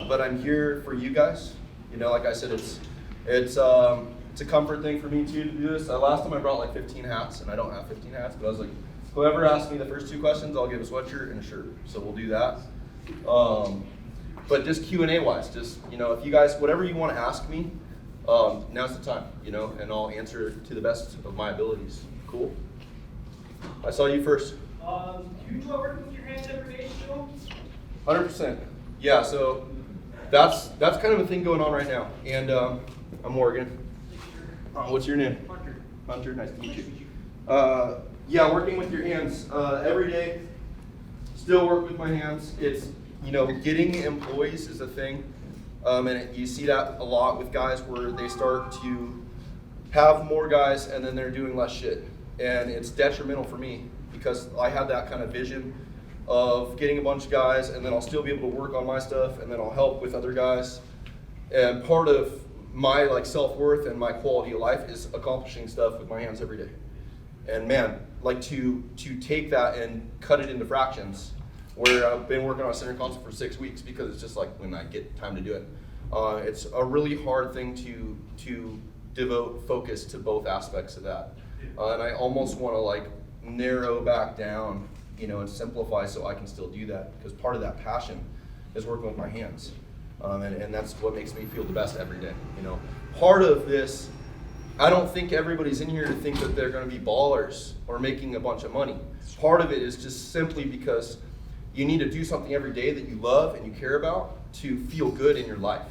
but I'm here for you guys. You know, like I said, it's a comfort thing for me too to do this. Last time I brought like 15 hats, and I don't have 15 hats, but I was like, whoever asks me the first 2 questions, I'll give a sweatshirt and a shirt. So we'll do that. But just Q&A wise, just, you know, if you guys, whatever you want to ask me, now's the time, you know, and I'll answer to the best of my abilities. Cool? I saw you first. Do you enjoy working with your hands every day still? 100%. Yeah, so that's kind of a thing going on right now. And I'm Morgan. What's your name? Hunter. Hunter, nice to meet you. Yeah, working with your hands every day. Still work with my hands. It's, you know, getting employees is a thing. You see that a lot with guys where they start to have more guys and then they're doing less shit. And it's detrimental for me because I had that kind of vision of getting a bunch of guys and then I'll still be able to work on my stuff and then I'll help with other guys. And part of my like self-worth and my quality of life is accomplishing stuff with my hands every day. And man, like to take that and cut it into fractions, where I've been working on a center console for 6 weeks because it's just like when I get time to do it. It's a really hard thing to devote focus to both aspects of that. And I almost want to like narrow back down, you know, and simplify so I can still do that, because part of that passion is working with my hands. And that's what makes me feel the best every day, you know. Part of this, I don't think everybody's in here to think that they're going to be ballers or making a bunch of money. Part of it is just simply because you need to do something every day that you love and you care about to feel good in your life.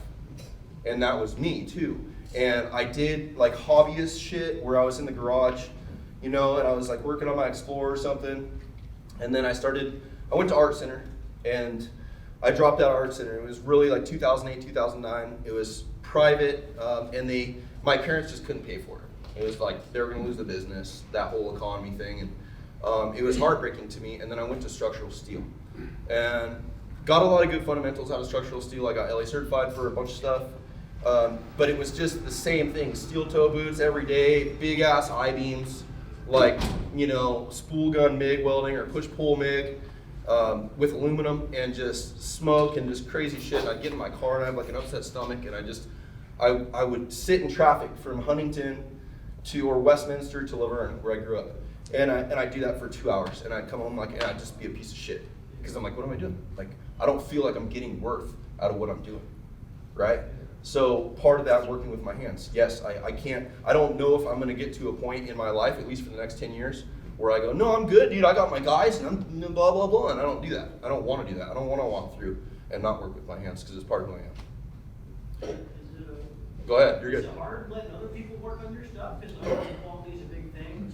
And that was me too. And I did like hobbyist shit where I was in the garage, you know, and I was like working on my Explorer or something. And then I went to Art Center and I dropped out of Art Center. It was really like 2008, 2009. It was private and my parents just couldn't pay for it. It was like they were gonna lose the business, that whole economy thing. And it was heartbreaking to me. And then I went to structural steel and got a lot of good fundamentals out of structural steel. I got LA certified for a bunch of stuff. But it was just the same thing, steel toe boots every day, big ass I-beams, like, you know, spool gun MIG welding or push-pull MIG with aluminum, and just smoke and just crazy shit. And I'd get in my car and I have like an upset stomach, and I would sit in traffic from Huntington or Westminster to Laverne, where I grew up. And I'd do that for 2 hours, and I'd come home and I'd just be a piece of shit. Because I'm like, what am I doing? Like, I don't feel like I'm getting worth out of what I'm doing, right? So part of that, working with my hands. Yes, I don't know if I'm gonna get to a point in my life, at least for the next 10 years, where I go, no, I'm good, dude, I got my guys, and I'm blah, blah, blah, and I don't do that. I don't wanna do that. I don't wanna walk through and not work with my hands, because it's part of who I am. Go ahead, you're good. Is it hard letting other people work on your stuff? Because quality is a big thing.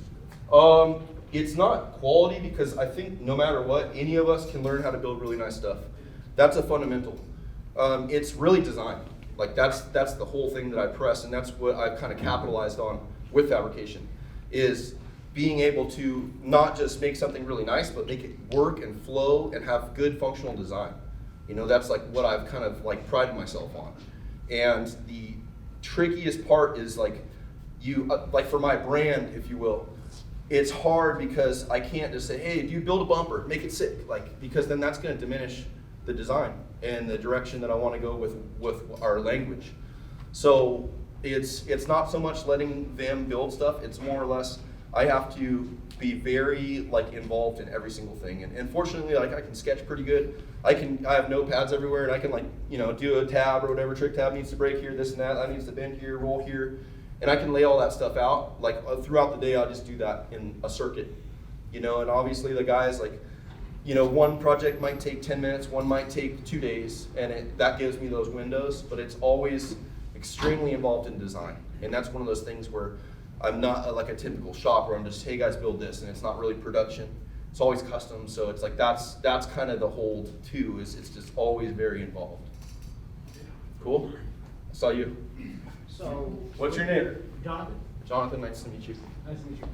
It's not quality, because I think no matter what, any of us can learn how to build really nice stuff. That's a fundamental. It's really design. Like that's the whole thing that I press, and that's what I've kind of capitalized on with fabrication, is being able to not just make something really nice, but make it work and flow and have good functional design. You know, that's like what I've kind of like prided myself on. And the trickiest part is like like for my brand, if you will, it's hard because I can't just say, hey, do you build a bumper, make it sick, like, because then that's going to diminish the design and the direction that I want to go with our language. So it's not so much letting them build stuff, it's more or less I have to be very like involved in every single thing. And fortunately, like I can sketch pretty good. I have notepads everywhere, and I can like, you know, do a tab or whatever, trick tab needs to break here, this and that needs to bend here, roll here. And I can lay all that stuff out. Like throughout the day, I'll just do that in a circuit, you know. And obviously the guys, like, you know, one project might take 10 minutes, one might take 2 days, and that gives me those windows, but it's always extremely involved in design. And that's one of those things where I'm not like a typical shop where I'm just, hey guys, build this, and it's not really production. It's always custom, so it's like that's kind of the hold too, is it's just always very involved. Cool? I saw you. So, what's your name? Jonathan. Jonathan, nice to meet you. Nice to meet you.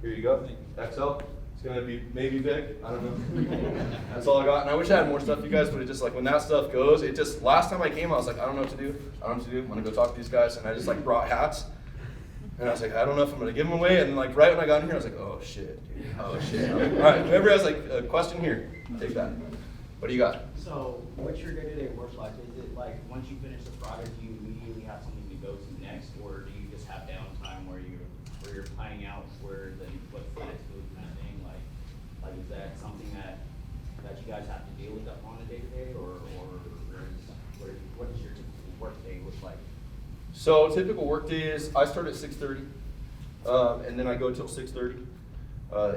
Here you go. XL. It's gonna be maybe big. I don't know. That's all I got. And I wish I had more stuff, you guys, but it just like when that stuff goes, it just, last time I came, I was like, I don't know what to do. I don't know what to do. I'm gonna go talk to these guys, and I just like brought hats. And I was like, I don't know if I'm gonna give them away. And then like right when I got in here, I was like, oh shit, dude. Oh shit. All right, whoever has like a question here, take that. What do you got? So what's your day-to-day work like? Is it like, once you finish the project, you immediately have something to go to next, or do you just have downtime where you're planning out what's the next move kind of thing? Like is that something that you guys have to deal with on a day-to-day, or what does your typical work day look like? So typical work day is I start at 6:30, and then I go till 6:30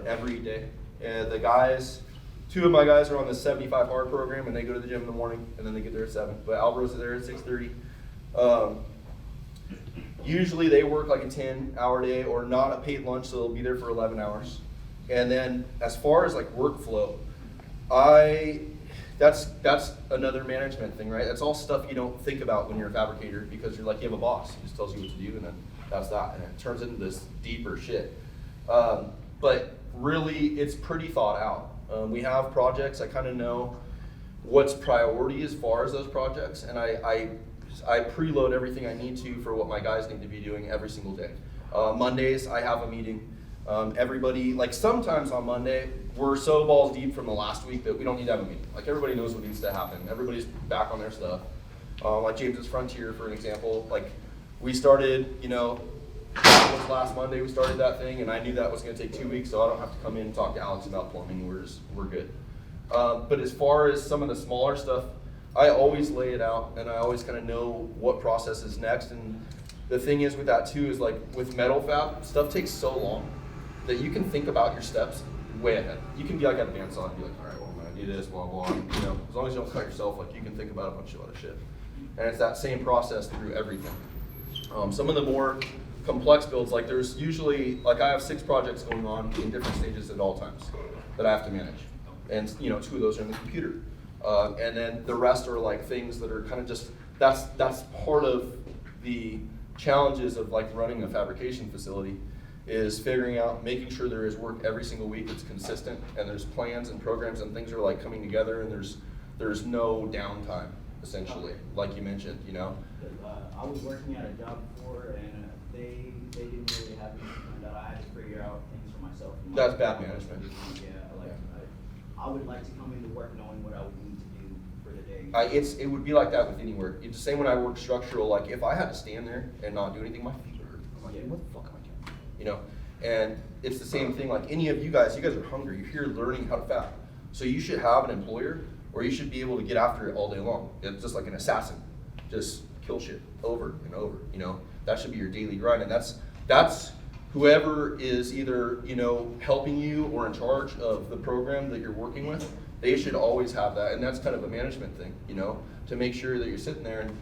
every day. And the guys, 2 of my guys are on the 75 hard program, and they go to the gym in the morning, and then they get there at 7. But Alvaro's there at 6:30. Usually they work like a 10-hour day or not a paid lunch, so they'll be there for 11 hours. And then as far as like workflow, that's another management thing, right? That's all stuff you don't think about when you're a fabricator, because you're like, you have a boss who just tells you what to do, and then that's that, and it turns into this deeper shit. But really, it's pretty thought out. We have projects, I kind of know what's priority as far as those projects, and I preload everything I need to for what my guys need to be doing every single day. Mondays, I have a meeting. Everybody, like sometimes on Monday, we're so balls deep from the last week that we don't need to have a meeting. Like everybody knows what needs to happen. Everybody's back on their stuff. Like James's Frontier, for an example, like we started, that was last Monday we started that thing, and I knew that was gonna take 2 weeks, so I don't have to come in and talk to Alex about plumbing. We're good. But as far as some of the smaller stuff, I always lay it out, and I always kind of know what process is next. And the thing is with that too is like with metal fab, stuff takes so long that you can think about your steps way ahead. You can be like at a bandsaw and be like, all right, well, I'm gonna do this, blah, blah, as long as you don't cut yourself, like you can think about a bunch of other shit. And it's that same process through everything. Some of the more complex builds, like there's usually, like I have 6 projects going on in different stages at all times that I have to manage. And 2 of those are in the computer. And then the rest are like things that are kind of just, that's part of the challenges of like running a fabrication facility, is figuring out, making sure there is work every single week that's consistent, and there's plans and programs and things are like coming together, and there's no downtime, essentially, like you mentioned, I was working at a job before, and they didn't really have anything that I had to figure out things for myself. That's bad management. Yeah, I would like to come into work knowing what I would need to do for the day. It would be like that with any work. It's the same when I work structural. Like if I had to stand there and not do anything, my feet would hurt. I'm like, what the fuck am I doing? And it's the same thing. Like any of you guys are hungry. You're here learning how to fab. So you should have an employer, or you should be able to get after it all day long. It's just like an assassin, just kill shit over and over. That should be your daily grind, and that's whoever is either helping you or in charge of the program that you're working with. They should always have that, and that's kind of a management thing, to make sure that you're sitting there. And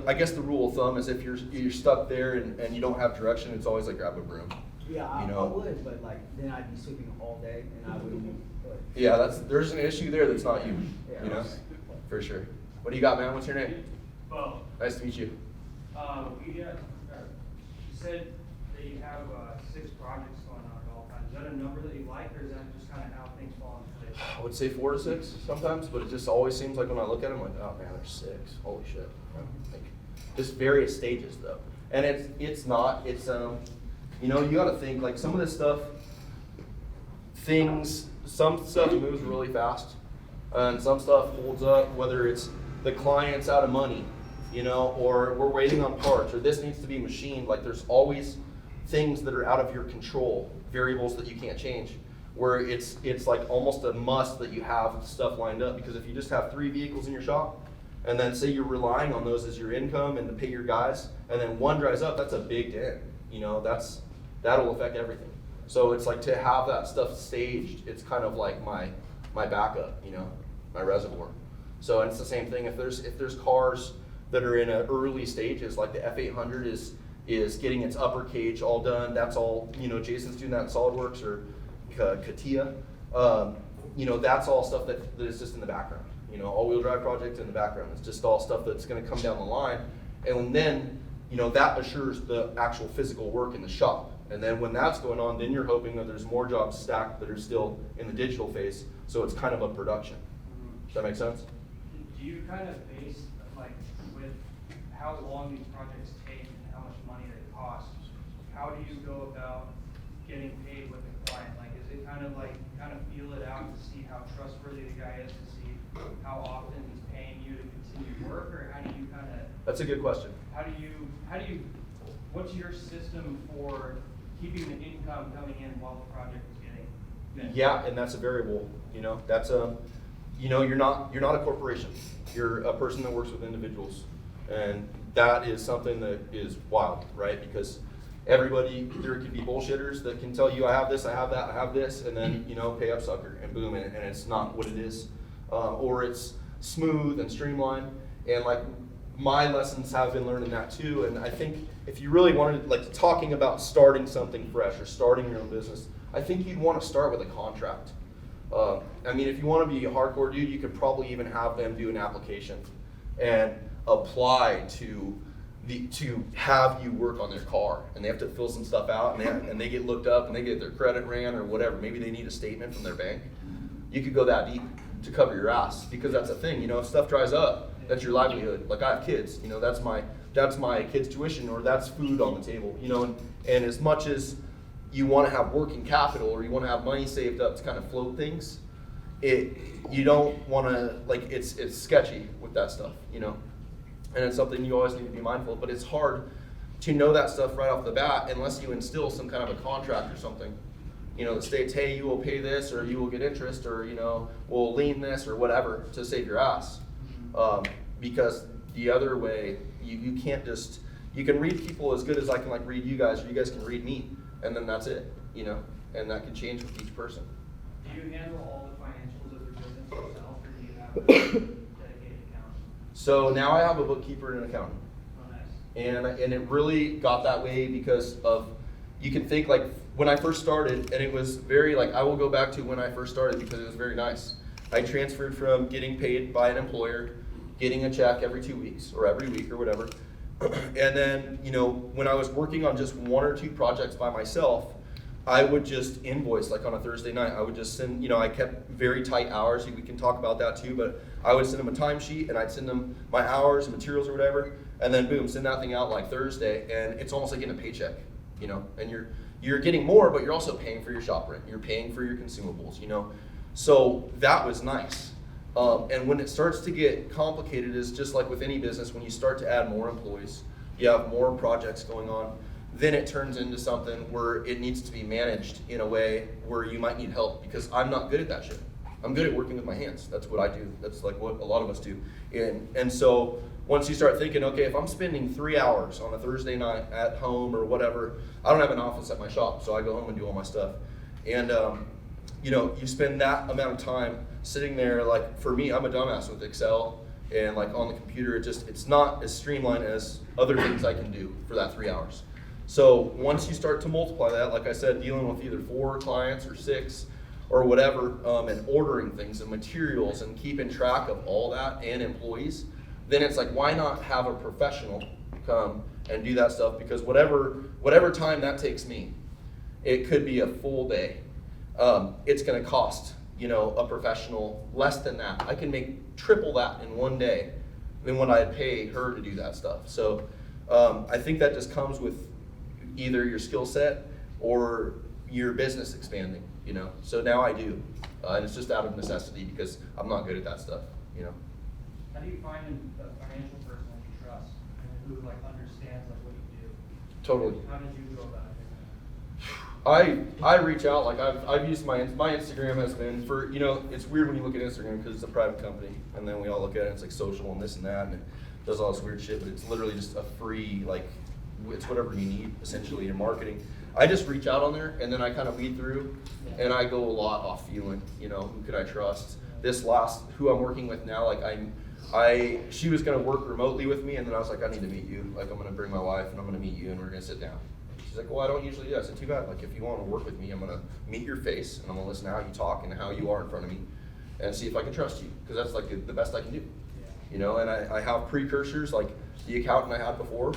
I guess the rule of thumb is if you're stuck there and you don't have direction, it's always like grab a broom. Yeah, I would, but then I'd be sweeping all day, and I wouldn't. Yeah, there's an issue there that's not you, Yeah. for sure. What do you got, man? What's your name? Well, Nice to meet you. you said that you have 6 projects going on at all times. Is that a number that you like, or is that just kind of how things fall into place? I would say 4 to 6 sometimes, but it just always seems like when I look at them, like, oh man, there's 6. Holy shit. Like, just various stages though, and it's you got to think like some of this stuff. Some stuff moves really fast, and some stuff holds up. Whether it's the client's out of money, or we're waiting on parts, or this needs to be machined. Like there's always things that are out of your control, variables that you can't change, where it's like almost a must that you have stuff lined up, because if you just have 3 vehicles in your shop, and then say you're relying on those as your income and to pay your guys, and then one dries up, that's a big dent. That'll affect everything. So it's like to have that stuff staged, it's kind of like my backup, my reservoir. So it's the same thing if there's cars that are in early stages, like the F800 is getting its upper cage all done. That's all, Jason's doing that in SolidWorks or CATIA. That's all stuff that is just in the background. All-wheel drive project in the background. It's just all stuff that's going to come down the line. And then, that assures the actual physical work in the shop. And then when that's going on, then you're hoping that there's more jobs stacked that are still in the digital phase. So it's kind of a production. Does that make sense? Do you kind of base, like, with how long these projects take and how much money they cost, how do you go about getting paid with the client? Like, is it kind of feel it out to see how trustworthy the guy is, to see how often he's paying you to continue work, or how do you kind of, That's a good question. what's your system for keeping the income coming in while the project is getting finished? Yeah, and that's a variable. You know, that's a, you know, you're not a corporation. You're a person that works with individuals, and that is something that is wild, right? Because everybody, there can be bullshitters that can tell you, I have this, I have that, I have this, and then, you know, pay up sucker, and boom, and it's not what it is. Or it's smooth and streamlined, and like my lessons have been learning that too. And I think if you really wanted, like, talking about starting something fresh or starting your own business, I think you'd want to start with a contract. I mean, if you want to be a hardcore dude, you could probably even have them do an application and apply to have you work on their car, and they have to fill some stuff out, and they get looked up, and they get their credit ran or whatever. Maybe they need a statement from their bank. You could go that deep to cover your ass, because that's a thing. You know, if stuff dries up, that's your livelihood. Like, I have kids. You know, that's my kids' tuition, or that's food on the table. You know, and as much as you want to have working capital, or you want to have money saved up to kind of float things, you don't want to, like, it's sketchy with that stuff, you know, and it's something you always need to be mindful of. But it's hard to know that stuff right off the bat unless you instill some kind of a contract or something, you know, that states, hey, you will pay this, or you will get interest, or, you know, we'll lien this or whatever to save your ass. Because the other way, you can't just, you can read people as good as I can, like, read you guys, or you guys can read me, and then that's it, you know, and that can change with each person. Do you handle all the financials of your business yourself, or do you have a dedicated accountant? So now I have a bookkeeper and an accountant. Oh, nice. And it really got that way because of, you can think, like, when I first started, and it was very, like, I will go back to when I first started because it was very nice. I transferred from getting paid by an employer, getting a check every 2 weeks or every week or whatever. And then, you know, when I was working on just 1 or 2 projects by myself, I would just invoice, like on a Thursday night. I would just send, you know, I kept very tight hours. We can talk about that too, but I would send them a timesheet, and I'd send them my hours and materials or whatever, and then boom, send that thing out like Thursday, and it's almost like getting a paycheck, you know, and you're getting more, but you're also paying for your shop rent. You're paying for your consumables, you know. So that was nice. And when it starts to get complicated, is just like with any business, when you start to add more employees, you have more projects going on, then it turns into something where it needs to be managed in a way where you might need help, because I'm not good at that shit. I'm good at working with my hands. That's what I do. That's like what a lot of us do. And so once you start thinking, okay, if I'm spending 3 hours on a Thursday night at home or whatever, I don't have an office at my shop, so I go home and do all my stuff. And you know, you spend that amount of time sitting there, like, for me, I'm a dumbass with Excel and like on the computer. It's not as streamlined as other things I can do for that 3 hours. So once you start to multiply that, like I said, dealing with either 4 clients or 6 or whatever, and ordering things and materials and keeping track of all that and employees, then it's like, why not have a professional come and do that stuff? Because whatever time that takes me, it could be a full day. It's going to cost, you know, a professional less than that. I can make triple that in one day than what I'd pay her to do that stuff. So I think that just comes with either your skill set or your business expanding, you know. So now I do, and it's just out of necessity because I'm not good at that stuff, you know. How do you find a financial person that you trust and who, like, understands, like, what you do? Totally. How did you go about it? I reach out, like I've used my Instagram has been for, you know, it's weird when you look at Instagram because it's a private company, and then we all look at it, it's like social and this and that, and it does all this weird shit, but it's literally just a free, like, it's whatever you need essentially in marketing. I just reach out on there, and then I kind of weed through, and I go a lot off feeling, you know, who could I trust? Who I'm working with now, like she was gonna work remotely with me, and then I was like, I need to meet you. Like, I'm gonna bring my wife, and I'm gonna meet you, and we're gonna sit down. She's like, well, I don't usually do that. I said, too bad. Like, if you want to work with me, I'm going to meet your face, and I'm going to listen to how you talk and how you are in front of me, and see if I can trust you, because that's like the best I can do. Yeah. You know, and I have precursors, like the accountant I had before,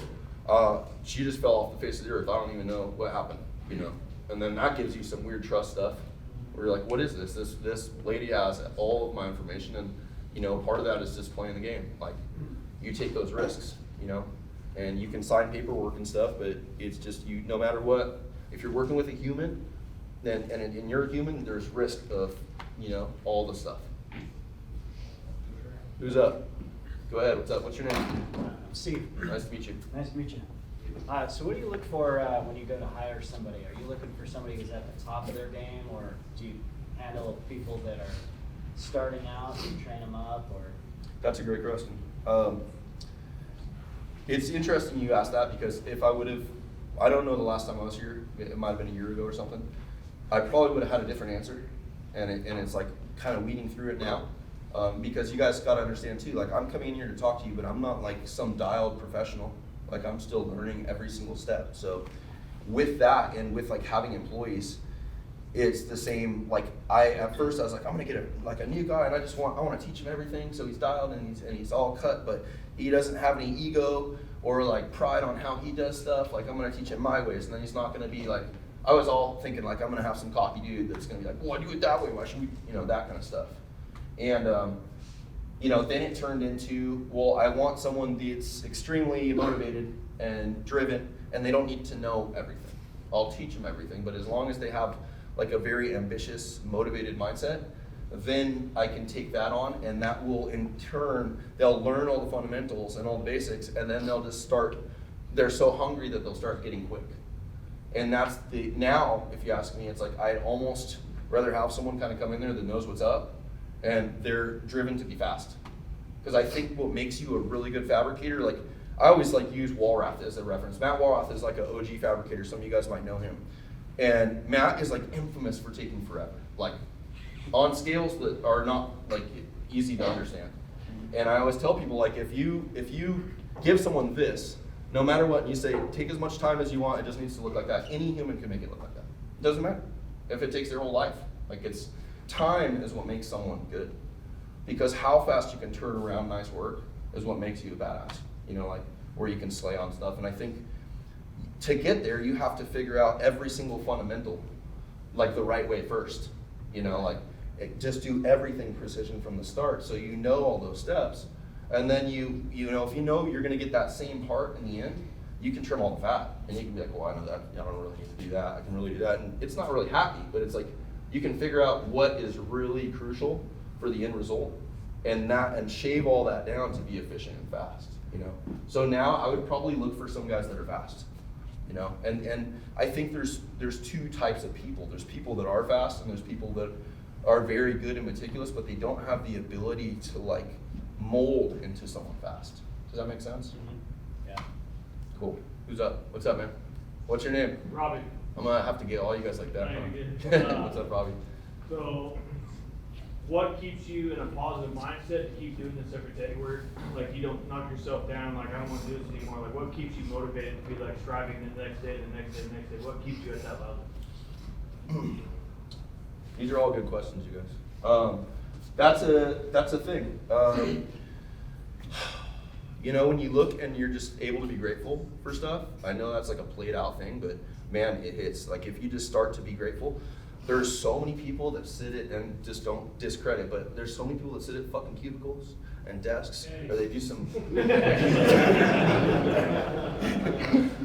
she just fell off the face of the earth. I don't even know what happened, you know. And then that gives you some weird trust stuff, where you're like, what is this? This lady has all of my information, and, you know, part of that is just playing the game. Like, you take those risks, you know. And you can sign paperwork and stuff, but it's just, you, no matter what, if you're working with a human, then, and you're a human, there's risk of, you know, all the stuff. Who's up? Go ahead, what's up? What's your name? I'm Steve. Nice to meet you. Nice to meet you. So what do you look for when you go to hire somebody? Are you looking for somebody who's at the top of their game, or do you handle people that are starting out and train them up, or? That's a great question. It's interesting you asked that, because if I would have, I don't know the last time I was here, it might have been a year ago or something, I probably would have had a different answer, and it's like kind of weeding through it now, because you guys got to understand too, like I'm coming in here to talk to you, but I'm not like some dialed professional, like I'm still learning every single step. So with that, and with like having employees, it's the same. Like at first I was like, I'm gonna get a new guy, and I want to teach him everything, so he's dialed and he's all cut, but he doesn't have any ego or like pride on how he does stuff. Like I'm gonna teach him my ways, and then he's not gonna be like, I was all thinking like I'm gonna have some cocky dude that's gonna be like, well, I do it that way, why should we, that kind of stuff. And then it turned into, well, I want someone that's extremely motivated and driven, and they don't need to know everything. I'll teach them everything, but as long as they have like a very ambitious, motivated mindset, then I can take that on, and that will in turn, they'll learn all the fundamentals and all the basics, and then they'll just start, they're so hungry that they'll start getting quick. And that's now, if you ask me, it's like I'd almost rather have someone kind of come in there that knows what's up, and they're driven to be fast. Because I think what makes you a really good fabricator, like I always like use Walrath as a reference. Matt Walrath is like an OG fabricator, some of you guys might know him. And Matt is like infamous for taking forever, like on scales that are not like easy to understand. And I always tell people, like if you give someone this, no matter what, and you say take as much time as you want, it just needs to look like that. Any human can make it look like that. It doesn't matter if it takes their whole life. Like it's time is what makes someone good, because how fast you can turn around nice work is what makes you a badass. Like where you can slay on stuff. And I think to get there, you have to figure out every single fundamental, like the right way first. Like just do everything precision from the start, so you know all those steps. And then if you know you're going to get that same part in the end, you can trim all the fat, and you can be like, well, I know that. I don't really need to do that. I can really do that. And it's not really happy, but it's like you can figure out what is really crucial for the end result, and shave all that down to be efficient and fast. So now I would probably look for some guys that are fast. And I think there's two types of people. There's people that are fast, and there's people that are very good and meticulous, but they don't have the ability to like mold into someone fast. Does that make sense? Mm-hmm. Yeah. Cool. Who's up? What's up, man? What's your name? Robbie. I'm gonna have to get all you guys like that. No, Huh? you're good. What's up, Robbie? So, what keeps you in a positive mindset to keep doing this every day? Where like you don't knock yourself down, like I don't want to do this anymore. Like what keeps you motivated to be like striving the next day, the next day, the next day? What keeps you at that level? These are all good questions, you guys. That's a thing. When you look and you're just able to be grateful for stuff, I know that's like a played out thing, but man, it hits. Like if you just start to be grateful, there's so many people that sit at, and just don't discredit, but there's so many people that sit at fucking cubicles and desks, or they do some.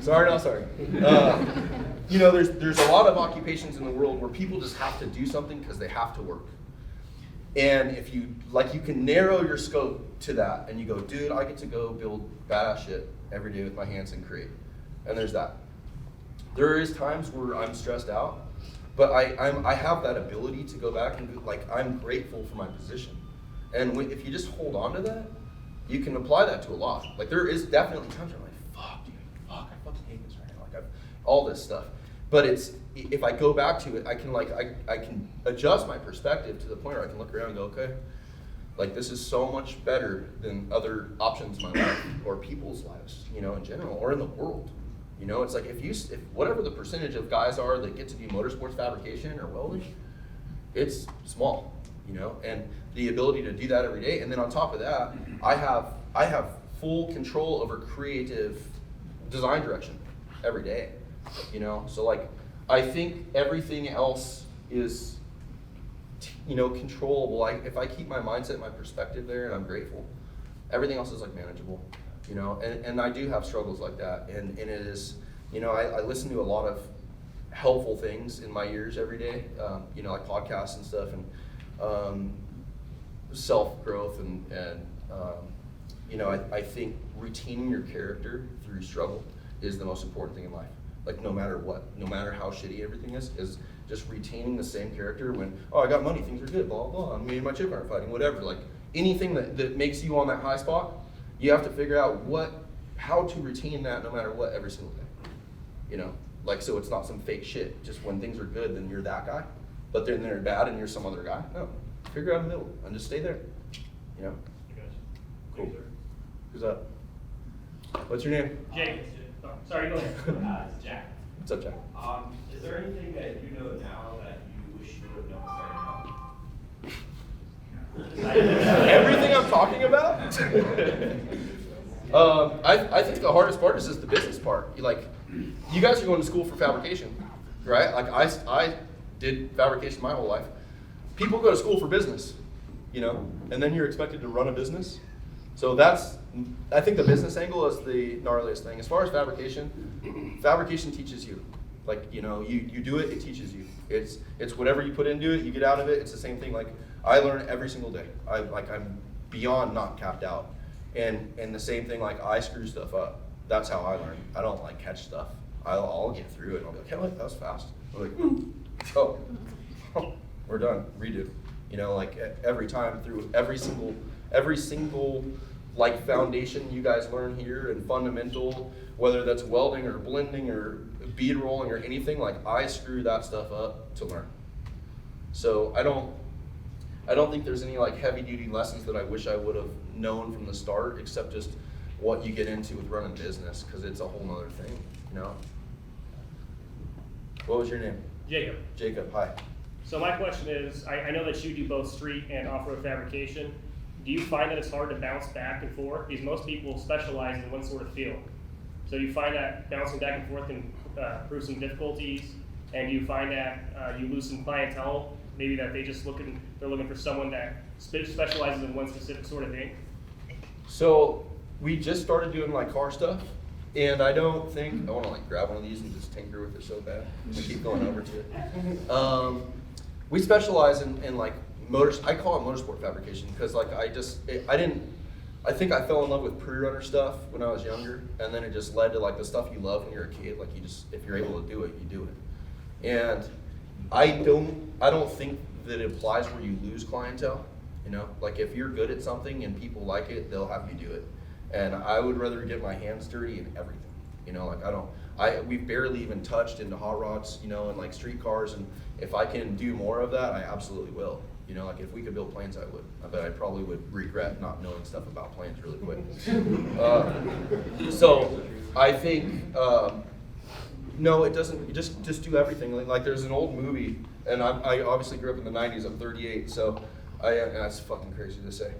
Sorry, not sorry. There's a lot of occupations in the world where people just have to do something because they have to work. And if you can narrow your scope to that, and you go, dude, I get to go build badass shit every day with my hands and create. And there's that. There is times where I'm stressed out, but I have that ability to go back and I'm grateful for my position. And if you just hold on to that, you can apply that to a lot. Like there is definitely times where I'm like, fuck, dude, I fucking hate this right now. Like all this stuff. But if I go back to it, I can adjust my perspective to the point where I can look around and go, okay, like this is so much better than other options in my life or people's lives, in general, or in the world. It's like if whatever the percentage of guys are that get to do motorsports fabrication or welding, it's small, and the ability to do that every day. And then on top of that, I have full control over creative design direction every day, So like, I think everything else is, controllable. If I keep my mindset, my perspective there, and I'm grateful, everything else is like manageable. And I do have struggles like that, and it is, I listen to a lot of helpful things in my ears every day, like podcasts and stuff, and self-growth and You know, I think retaining your character through struggle is the most important thing in life. Like no matter what, no matter how shitty everything is just retaining the same character when, oh, I got money, things are good, blah, blah, blah, me and my chick aren't fighting, whatever. Like anything that makes you on that high spot, you have to figure out how to retain that no matter what every single day. You know, like so it's not some fake shit. Just when things are good, then you're that guy. But then they're bad and you're some other guy. No, figure out the middle and just stay there. You know? Cool. Who's up? What's your name? Jake. Oh, sorry, go ahead. It's Jack. What's up, Jack? Is there anything that you know now that you wish you would have known starting out? Everything I'm talking about? I think the hardest part is just the business part. You guys are going to school for fabrication, right? Like I did fabrication my whole life. People go to school for business, you know, and then you're expected to run a business. So I think the business angle is the gnarliest thing. As far as fabrication teaches you. Like, you know, you do it, it teaches you. It's whatever you put into it, you get out of it. It's the same thing. Like I learn every single day. I'm beyond not capped out. And the same thing, like I screw stuff up. That's how I learn. I don't like catch stuff. I'll get through it and I'll be like, hey, look, that was fast. I'm like, oh, we're done, redo. You know, like every time through every single like foundation you guys learn here and fundamental, whether that's welding or blending or bead rolling or anything, like I screw that stuff up to learn. So I don't think there's any like heavy duty lessons that I wish I would have known from the start, except just what you get into with running business, because it's a whole nother thing, you know? What was your name? Jacob. Jacob, hi. So my question is, I know that you do both street and off-road fabrication. Do you find that it's hard to bounce back and forth? Because most people specialize in one sort of field. So you find that bouncing back and forth can prove some difficulties, and you find that you lose some clientele, maybe that they're looking for someone that specializes in one specific sort of thing? So we just started doing like car stuff, and I don't think, I want to like grab one of these and just tinker with it so bad. I'm gonna keep going over to it. We specialize in like I call it motorsport fabrication because like I think I fell in love with pre-runner stuff when I was younger, and then it just led to like the stuff you love when you're a kid. Like if you're able to do it, you do it. And I don't think that it applies where you lose clientele. You know, like if you're good at something and people like it, they'll have you do it. And I would rather get my hands dirty in everything. You know, like we've barely even touched into hot rods, you know, and like street cars. And if I can do more of that, I absolutely will. You know, like if we could build planes, I would. I bet I probably would regret not knowing stuff about planes really quick. So I think, no, it doesn't. You just do everything. Like there's an old movie, and I obviously grew up in the 90s. I'm 38, so that's fucking crazy to say.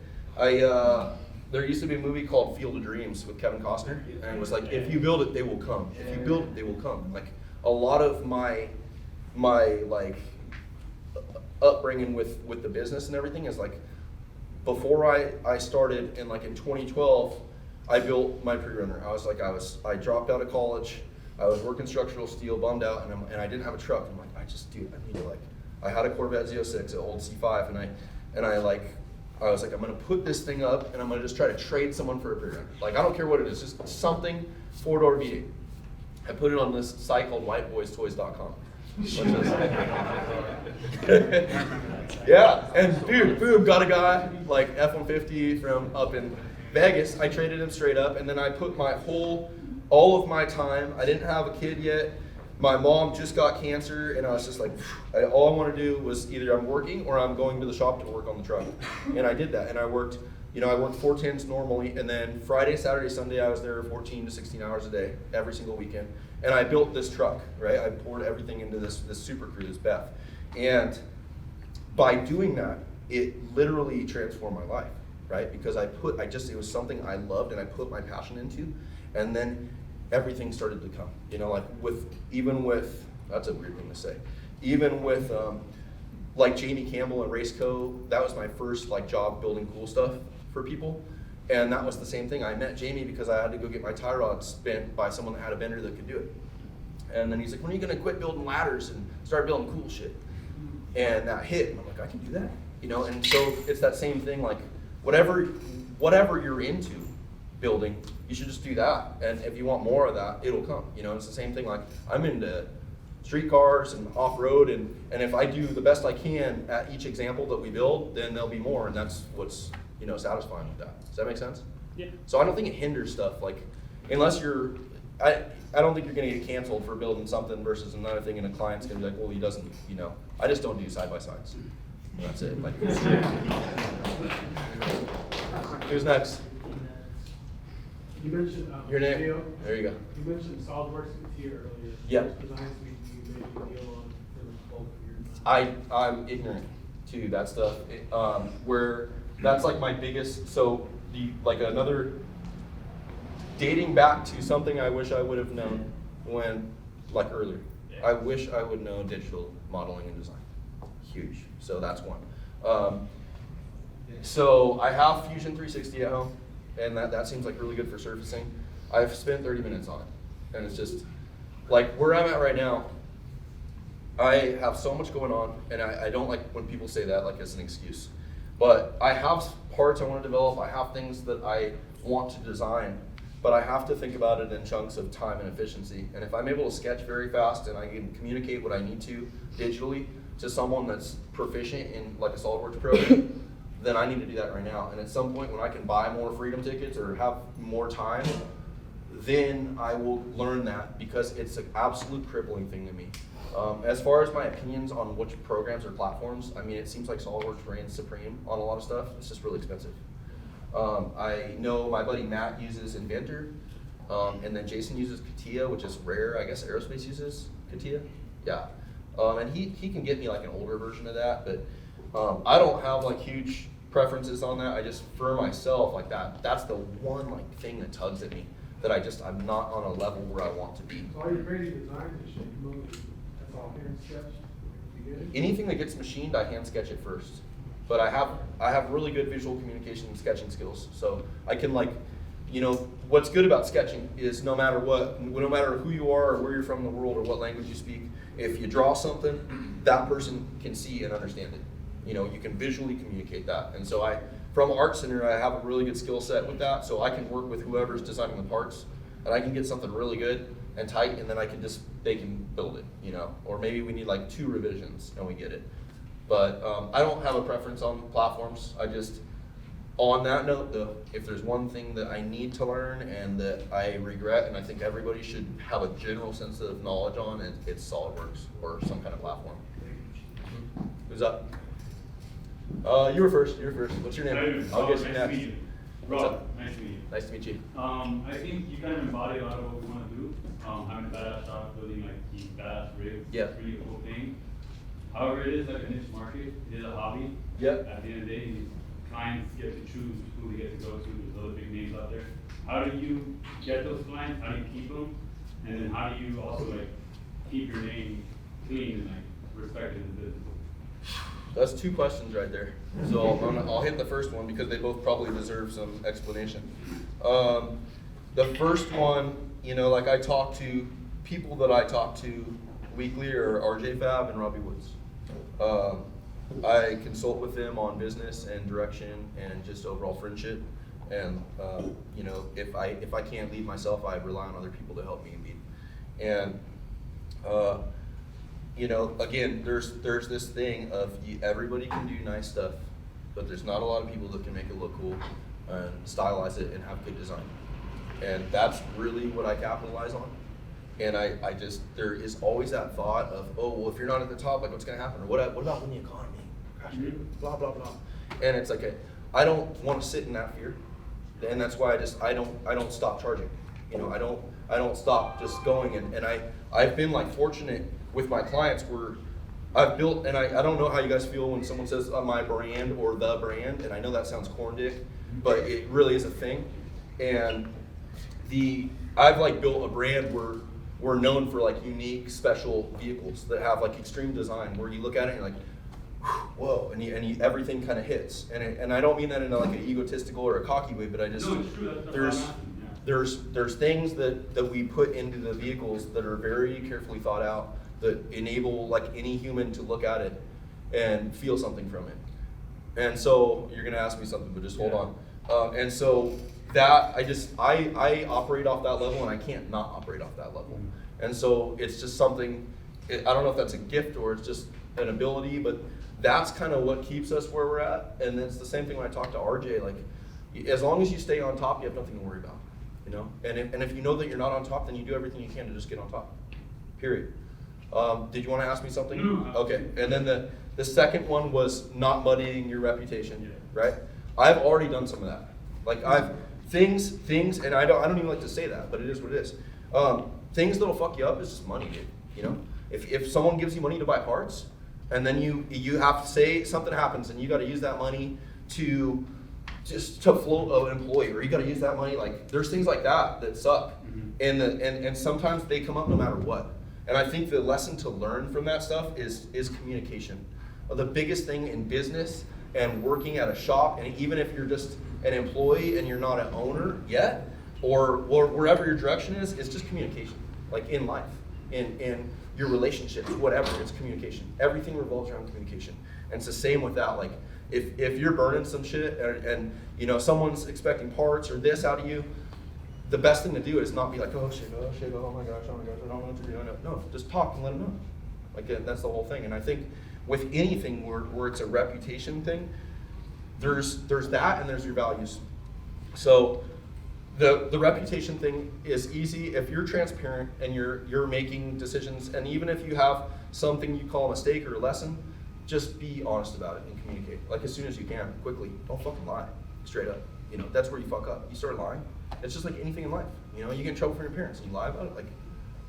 There used to be a movie called Field of Dreams with Kevin Costner, and it was like, if you build it, they will come. If you build it, they will come. Like a lot of my like upbringing with the business and everything is like, before I started in 2012, I built my pre-runner. I dropped out of college. I was working structural steel, bummed out, and I didn't have a truck. I'm like, I need to I had a Corvette Z06, an old C5, and I was like, I'm gonna put this thing up and I'm gonna just try to trade someone for a pre-runner. Like, I don't care what it is, just something 4-door V8. I put it on this site called whiteboystoys.com. Yeah, and dude, boom, got a guy, like F-150 from up in Vegas. I traded him straight up, and then I put all of my time, I didn't have a kid yet. My mom just got cancer, and I was just like, all I want to do was either I'm working or I'm going to the shop to work on the truck. And I did that, and I worked 410s normally, and then Friday, Saturday, Sunday, I was there 14 to 16 hours a day, every single weekend. And I built this truck, right? I poured everything into this Super Crew, this Beth. And by doing that, it literally transformed my life, right? Because it was something I loved and I put my passion into, and then everything started to come, that's a weird thing to say, even with like Jamie Campbell and Raceco, that was my first job building cool stuff for people. And that was the same thing. I met Jamie because I had to go get my tie rods bent by someone that had a bender that could do it. And then he's like, when are you gonna quit building ladders and start building cool shit? And that hit, and I'm like, I can do that. And so it's that same thing, like whatever whatever you're into building, you should just do that. And if you want more of that, it'll come. You know, it's the same thing. Like I'm into street cars and off-road, and if I do the best I can at each example that we build, then there'll be more, and that's what's, you know, satisfying with that. Does that make sense? Yeah. So I don't think it hinders stuff, like, unless you're, I don't think you're gonna get canceled for building something versus another thing, and a client's gonna be like, well, he doesn't, you know, I just don't do side-by-sides. And that's it, like. Who's next? You mentioned, Your name? Theo. There you go. You mentioned SolidWorks here earlier. Yeah. Which designs you made a deal on for the bulk of your design? I'm ignorant to that stuff. Where that's like my biggest, so like another, dating back to something I wish I would have known when, like earlier. I wish I would know digital modeling and design. Huge. So that's one. So I have Fusion 360 at home, and that seems like really good for surfacing. I've spent 30 minutes on it, and it's just, like where I'm at right now, I have so much going on, and I don't like when people say that like as an excuse. But I have parts I want to develop, I have things that I want to design, but I have to think about it in chunks of time and efficiency. And if I'm able to sketch very fast and I can communicate what I need to digitally to someone that's proficient in like a SolidWorks program, then I need to do that right now. And at some point when I can buy more freedom tickets or have more time, then I will learn that, because it's an absolute crippling thing to me. As far as my opinions on which programs or platforms, I mean, it seems like SolidWorks reigns supreme on a lot of stuff. It's just really expensive. I know my buddy Matt uses Inventor, and then Jason uses CATIA, which is rare. I guess Aerospace uses CATIA. Yeah, and he can get me like an older version of that, but I don't have like huge preferences on that. I just, for myself, like that's the one like thing that tugs at me, that I'm not on a level where I want to be. So all your crazy designs and shit, you move, that's all hand sketch? You get it? Anything that gets machined, I hand sketch it first. But I have really good visual communication and sketching skills. So I can like, you know, what's good about sketching is no matter what, no matter who you are or where you're from in the world or what language you speak, if you draw something, that person can see and understand it. You know, you can visually communicate that. And so from Art Center, I have a really good skill set with that. So I can work with whoever's designing the parts, and I can get something really good and tight, and then they can build it, you know. Or maybe we need like 2 revisions and we get it. But I don't have a preference on platforms. I just, on that note though, if there's one thing that I need to learn and that I regret, and I think everybody should have a general sense of knowledge on, it's SolidWorks or some kind of platform. Who's up? You were first. What's your name? I'll get you Nice to meet next. you. What's Rob, up? nice to meet you. Nice to meet you. I think you kind of embody a lot of what we want to do. Having a badass shop, building like these badass rigs. Yeah. It's really a cool thing. However, it is like a niche market. It is a hobby. Yep. At the end of the day, clients get to choose who they get to go to. There's other big names out there. How do you get those clients? How do you keep them? And then how do you also like keep your name clean and like respected in the business? That's 2 questions right there. So I'll hit the first one because they both probably deserve some explanation. The first one, you know, like I talk to people that I talk to weekly are RJ Fab and Robbie Woods. I consult with them on business and direction and just overall friendship. And you know, if I can't lead myself, I rely on other people to help me lead. And you know, again, there's this thing of everybody can do nice stuff, but there's not a lot of people that can make it look cool and stylize it and have good design. And that's really what I capitalize on. And I just, there is always that thought of, oh, well, if you're not at the top, like what's gonna happen? Or what about when the economy crashes? Blah, blah, blah. And it's like, I don't wanna sit in that fear. And that's why I don't stop charging. You know, I don't stop just going. And I've been like fortunate with my clients where I've built, and I don't know how you guys feel when someone says my brand or the brand, and I know that sounds corn dick, but it really is a thing. And I've like built a brand where we're known for like unique, special vehicles that have like extreme design, where you look at it and you're like, whoa, and everything kind of hits. And I don't mean that in like an egotistical or a cocky way, but I just, No, it's true. That's there's things that we put into the vehicles that are very carefully thought out, that enable like any human to look at it and feel something from it. And so you're gonna ask me something, but just hold on. And so that, I operate off that level, and I can't not operate off that level. And so it's just something, I don't know if that's a gift or it's just an ability, but that's kind of what keeps us where we're at. And it's the same thing when I talk to RJ, like, as long as you stay on top, you have nothing to worry about, you know? And if you know that you're not on top, then you do everything you can to just get on top, period. Did you want to ask me something? No. Okay, and then the second one was not muddying your reputation, right? I've already done some of that. Like things, and I don't even like to say that, but it is what it is. Things that'll fuck you up is just money, dude, you know? If someone gives you money to buy parts, and then you have to say something happens and you gotta use that money to float an employee, or you gotta use that money, like, there's things like that suck. And sometimes they come up no matter what. And I think the lesson to learn from that stuff is communication. The biggest thing in business and working at a shop, and even if you're just an employee and you're not an owner yet, or wherever your direction is just communication. Like in life, in your relationships, whatever, it's communication. Everything revolves around communication. And it's the same with that. Like if you're burning some shit and you know someone's expecting parts or this out of you, the best thing to do is not be like, oh shit, oh my gosh, I don't know what to do. No, just talk and let them know. Like that's the whole thing. And I think with anything where it's a reputation thing, there's that and there's your values. So the reputation thing is easy if you're transparent and you're making decisions, and even if you have something you call a mistake or a lesson, just be honest about it and communicate. Like as soon as you can, quickly. Don't fucking lie, straight up. You know, that's where you fuck up. You start lying. It's just like anything in life. You know, you get in trouble from your parents and you lie about it, like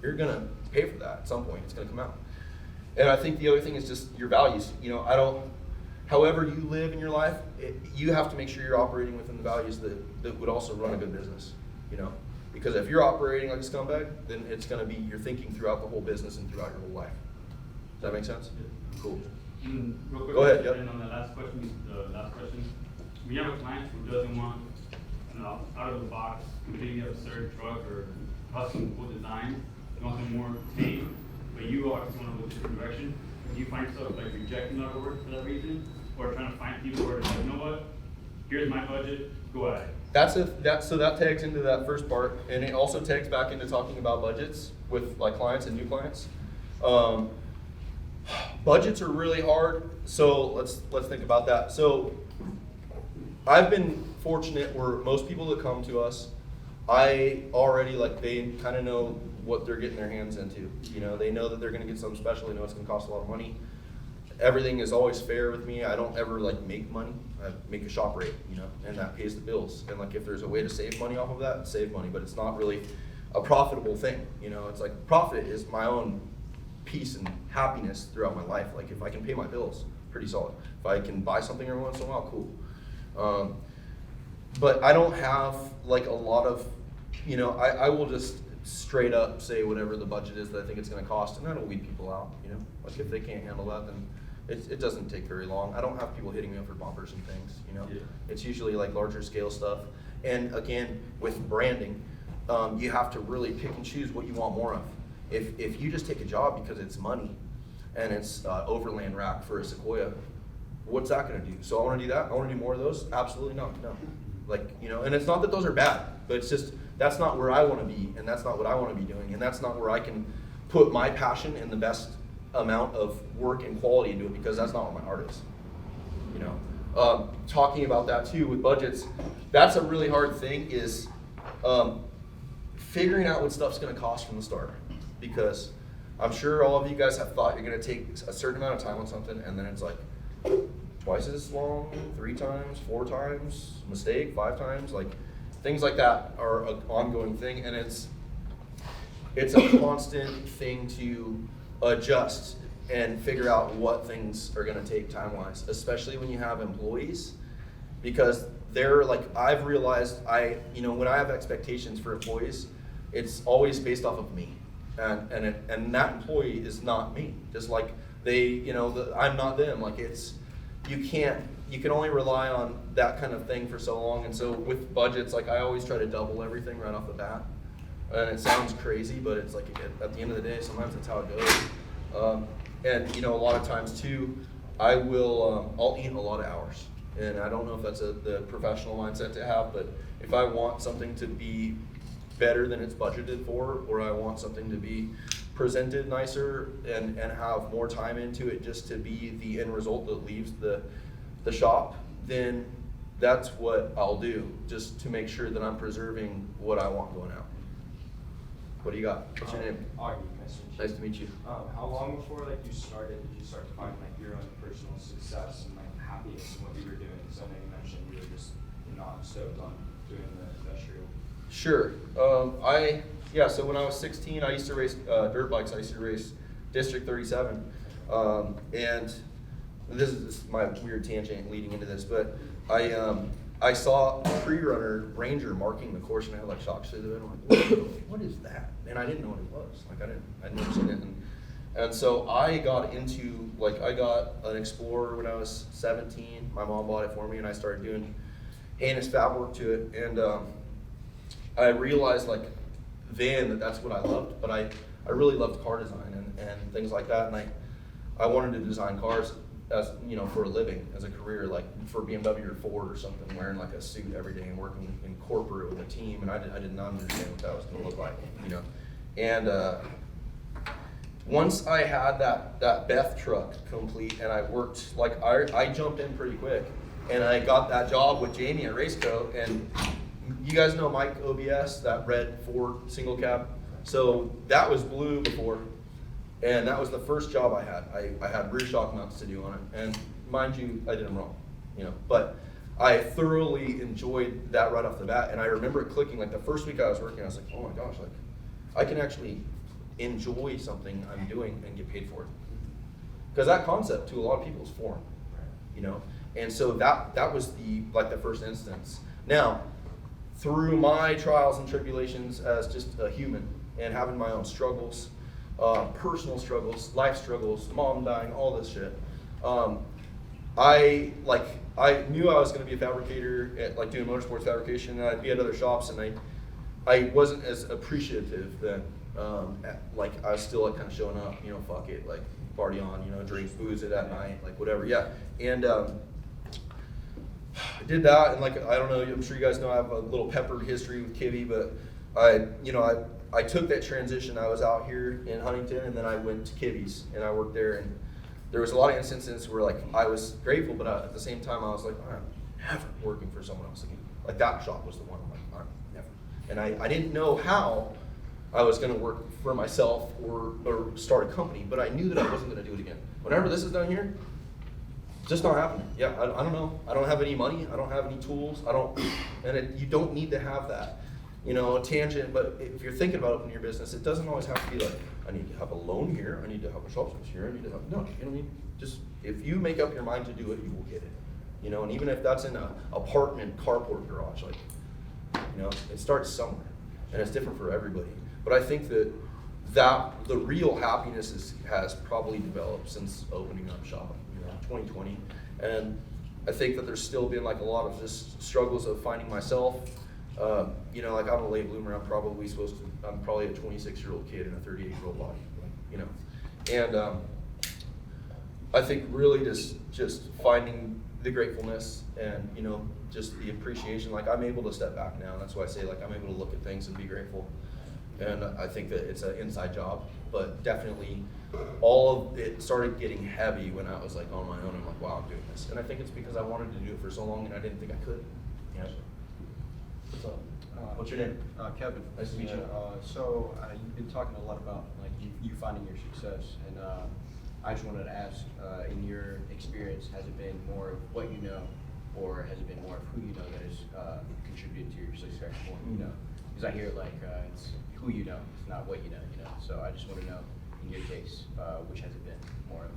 you're gonna pay for that at some point. It's gonna come out. And I think the other thing is just your values. You know, however you live in your life, you have to make sure you're operating within the values that would also run a good business, you know? Because if you're operating like a scumbag, then it's gonna be your thinking throughout the whole business and throughout your whole life. Does that make sense? Cool. Real quick, Go ahead, yep. and on the last question, when you have a client who doesn't want out of the box, completely absurd truck or custom cool design, they want something more tame, but you obviously want to go a different direction, do you find yourself like rejecting our work for that reason? Or trying to find people who are like, you know what, here's my budget, go ahead. So that tags into that first part, and it also tags back into talking about budgets with like clients and new clients. Budgets are really hard, so let's think about that. So I've been fortunate where most people that come to us, I already they kind of know what they're getting their hands into. You know, they know that they're going to get something special. They know it's going to cost a lot of money. Everything is always fair with me. I don't ever make money. I make a shop rate, you know, and that pays the bills. And if there's a way to save money off of that, save money. But it's not really a profitable thing. You know, it's like profit is my own peace and happiness throughout my life. Like if I can pay my bills, pretty solid. If I can buy something every once in a while, cool. But I don't have a lot of, you know, I will just straight up say whatever the budget is that I think it's going to cost, and that'll weed people out, you know. Like if they can't handle that, then it doesn't take very long. I don't have people hitting me up for bumpers and things, you know. Yeah. It's usually larger scale stuff. And again, with branding, you have to really pick and choose what you want more of. If you just take a job because it's money and it's overland rack for a Sequoia, what's that going to do? So I want to do that? I want to do more of those? Absolutely not. No. You know, and it's not that those are bad, but it's just that's not where I want to be, and that's not what I want to be doing, and that's not where I can put my passion and the best amount of work and quality into it, because that's not what my art is. You know, talking about that too with budgets, that's a really hard thing is figuring out what stuff's going to cost from the start, because I'm sure all of you guys have thought you're going to take a certain amount of time on something, and then it's like twice as long, 3 times, 4 times, mistake, 5 times, things like that are an ongoing thing, and it's a constant thing to adjust and figure out what things are going to take time-wise, especially when you have employees, because they're I've realized when I have expectations for employees, it's always based off of me, and that employee is not me. Just like I'm not them. You can only rely on that kind of thing for so long. And so with budgets, I always try to double everything right off the bat. And it sounds crazy, but it's at the end of the day, sometimes that's how it goes. And a lot of times too, I'll eat a lot of hours. And I don't know if that's the professional mindset to have, but if I want something to be better than it's budgeted for, or I want something to be presented nicer and have more time into it just to be the end result that leaves the shop, then that's what I'll do, just to make sure that I'm preserving what I want going out. What do you got? What's your name? Augie, Nice to meet you. How long before like you started did you start to find like your own personal success and like happiness in what you were doing? Because I know you mentioned you were just not stoked on doing the industrial. Sure. So when I was 16, I used to race dirt bikes. I used to race District 37, and this is my weird tangent leading into this, but I saw a pre-runner Ranger marking the course, and I had like shocks through the head. I'm like, what is that? And I didn't know what it was. Like I'd never seen it. And so I got into, I got an Explorer when I was 17. My mom bought it for me, and I started doing heinous fab work to it. And I realized then that's what I loved, but I really loved car design and things like that. And I wanted to design cars as, for a living, as a career, like for BMW or Ford or something, wearing like a suit every day and working in corporate with a team. And I did not understand what that was going to look like, And once I had that Beth truck complete, and I worked, I jumped in pretty quick, and I got that job with Jamie at Raceco. And you guys know Mike OBS, that red Ford single cab? So that was blue before, and that was the first job I had. I had rear shock mounts to do on it, and mind you, I did them wrong, but I thoroughly enjoyed that right off the bat. And I remember it clicking, the first week I was working, I was like, oh my gosh, I can actually enjoy something I'm doing and get paid for it. Because that concept to a lot of people is foreign, And so that was the first instance. Now, through my trials and tribulations as just a human and having my own struggles, personal struggles, life struggles, mom dying, all this shit, I knew I was going to be a fabricator at doing motorsports fabrication, and I'd be at other shops, and I wasn't as appreciative then. I was still kind of showing up, fuck it, party on, drink, booze it at night, whatever, yeah. And I did that, and I don't know, I'm sure you guys know I have a little peppered history with Kivy, but I took that transition. I was out here in Huntington, and then I went to Kivy's, and I worked there, and there was a lot of instances where I was grateful, but at the same time I was like, I'm never working for someone else again. That shop was the one. I'm like, I'm never. And I didn't know how I was going to work for myself or start a company, but I knew that I wasn't going to do it again. Whenever this is done here, just not happening. Yeah, I don't know. I don't have any money. I don't have any tools. You don't need to have that, a tangent. But if you're thinking about opening your business, it doesn't always have to be I need to have a loan here. I need to have a shop space here. I need to have, no, you know what I mean? Just, if you make up your mind to do it, you will get it. And even if that's in an apartment carport garage, it starts somewhere, and it's different for everybody. But I think that the real happiness has probably developed since opening up shop, 2020. And I think that there's still been a lot of just struggles of finding myself. I'm a late bloomer. I'm probably a 26-year-old kid in a 38-year-old body, And I think really just finding the gratefulness and, just the appreciation. I'm able to step back now. That's why I say I'm able to look at things and be grateful. And I think that it's an inside job, but definitely all of it started getting heavy when I was on my own. I'm like, wow, I'm doing this. And I think it's because I wanted to do it for so long and I didn't think I could. Yeah. What's up? What's your name? Kevin. Nice to meet you. You've been talking a lot about you finding your success, and I just wanted to ask, in your experience, has it been more of what you know, or has it been more of who you know that has contributed to your success more? Because I hear it's who you know, it's not what you know. So I just want to know, in your case, which has it been more of?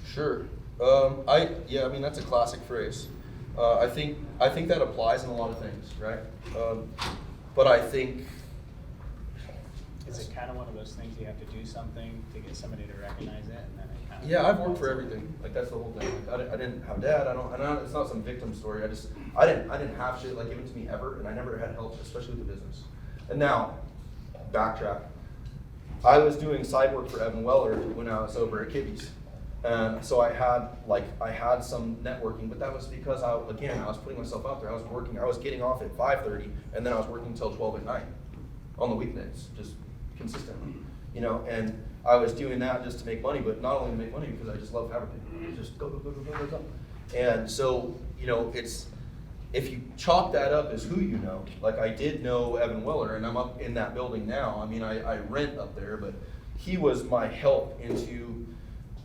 Sure. That's a classic phrase. I think that applies in a lot of things, right? But I think, is it kind of one of those things you have to do something to get somebody to recognize it, and then it kind of? Yeah, I've worked for everything. That's the whole thing. I didn't have a dad. It's not some victim story. I didn't have shit given to me ever, and I never had help, especially with the business. And now, backtrack. I was doing side work for Evan Weller when I was over at Kibby's. So I had some networking, but that was because I was putting myself out there. I was working, I was getting off at 5:30, and then I was working until 12 at night on the weekdays, just consistently, you know, and I was doing that just to make money, but not only to make money, because I just love fabricating. Just go. And so, you know, if you chalk that up as who you know, like I did know Evan Weller, and I'm up in that building now. I mean, I rent up there, but he was my help into,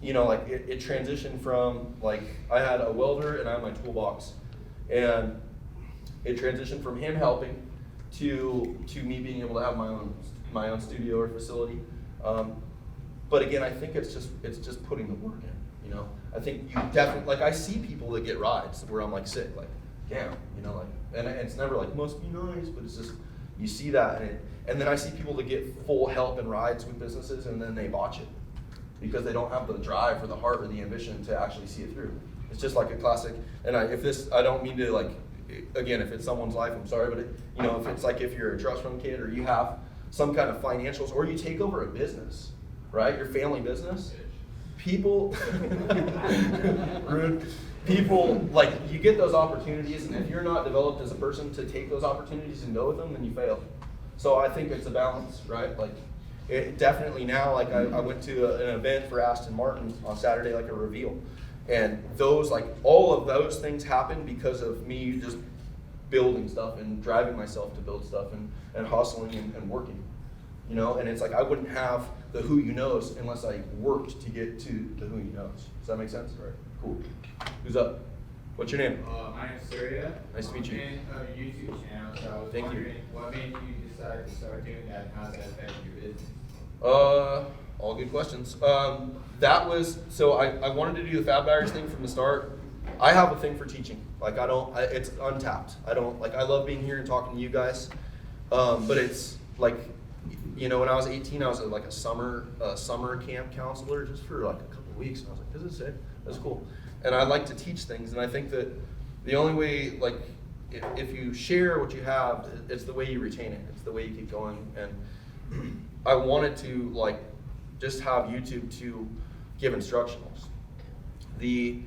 you know, like it transitioned from, like, I had a welder and I had my toolbox, and it transitioned from him helping to me being able to have my own studio or facility. But again, I think it's just putting the work in, you know. I think you definitely, like, I see people that get rides where I'm like sick, like, damn, you know, like, and it's never like, must be nice, but it's just, you see that, and then I see people that get full help and rides with businesses, and then they botch it because they don't have the drive or the heart or the ambition to actually see it through. It's just like a classic, and I don't mean to, like, again, if it's someone's life, I'm sorry, but you know, if it's like if you're a trust fund kid or you have some kind of financials, or you take over a business, right, your family business, people, rude. People, like, you get those opportunities, and if you're not developed as a person to take those opportunities and go with them, then you fail. So I think it's a balance, right? Like, it definitely now, like, I went to an event for Aston Martin on Saturday, like a reveal. And those, like, all of those things happen because of me just building stuff and driving myself to build stuff and hustling and working, you know? And it's like, I wouldn't have the who you knows unless I worked to get to the who you knows. Does that make sense? Right. Cool. Who's up? What's your name? My name's Surya. Nice to meet you. I'm a YouTube channel, so I was Thank you. wondering what made you decide to start doing that, and how does that affect your business? All good questions. That was, so I wanted to do the Fab Diaries thing from the start. I have a thing for teaching. Like, it's untapped. I love being here and talking to you guys. But it's like, you know, when I was 18, I was like a summer camp counselor just for like a couple of weeks. And I was like, this is it. That's cool. And I like to teach things. And I think that the only way, like, if you share what you have, it's the way you retain it. It's the way you keep going. And I wanted to, like, just have YouTube to give instructionals. The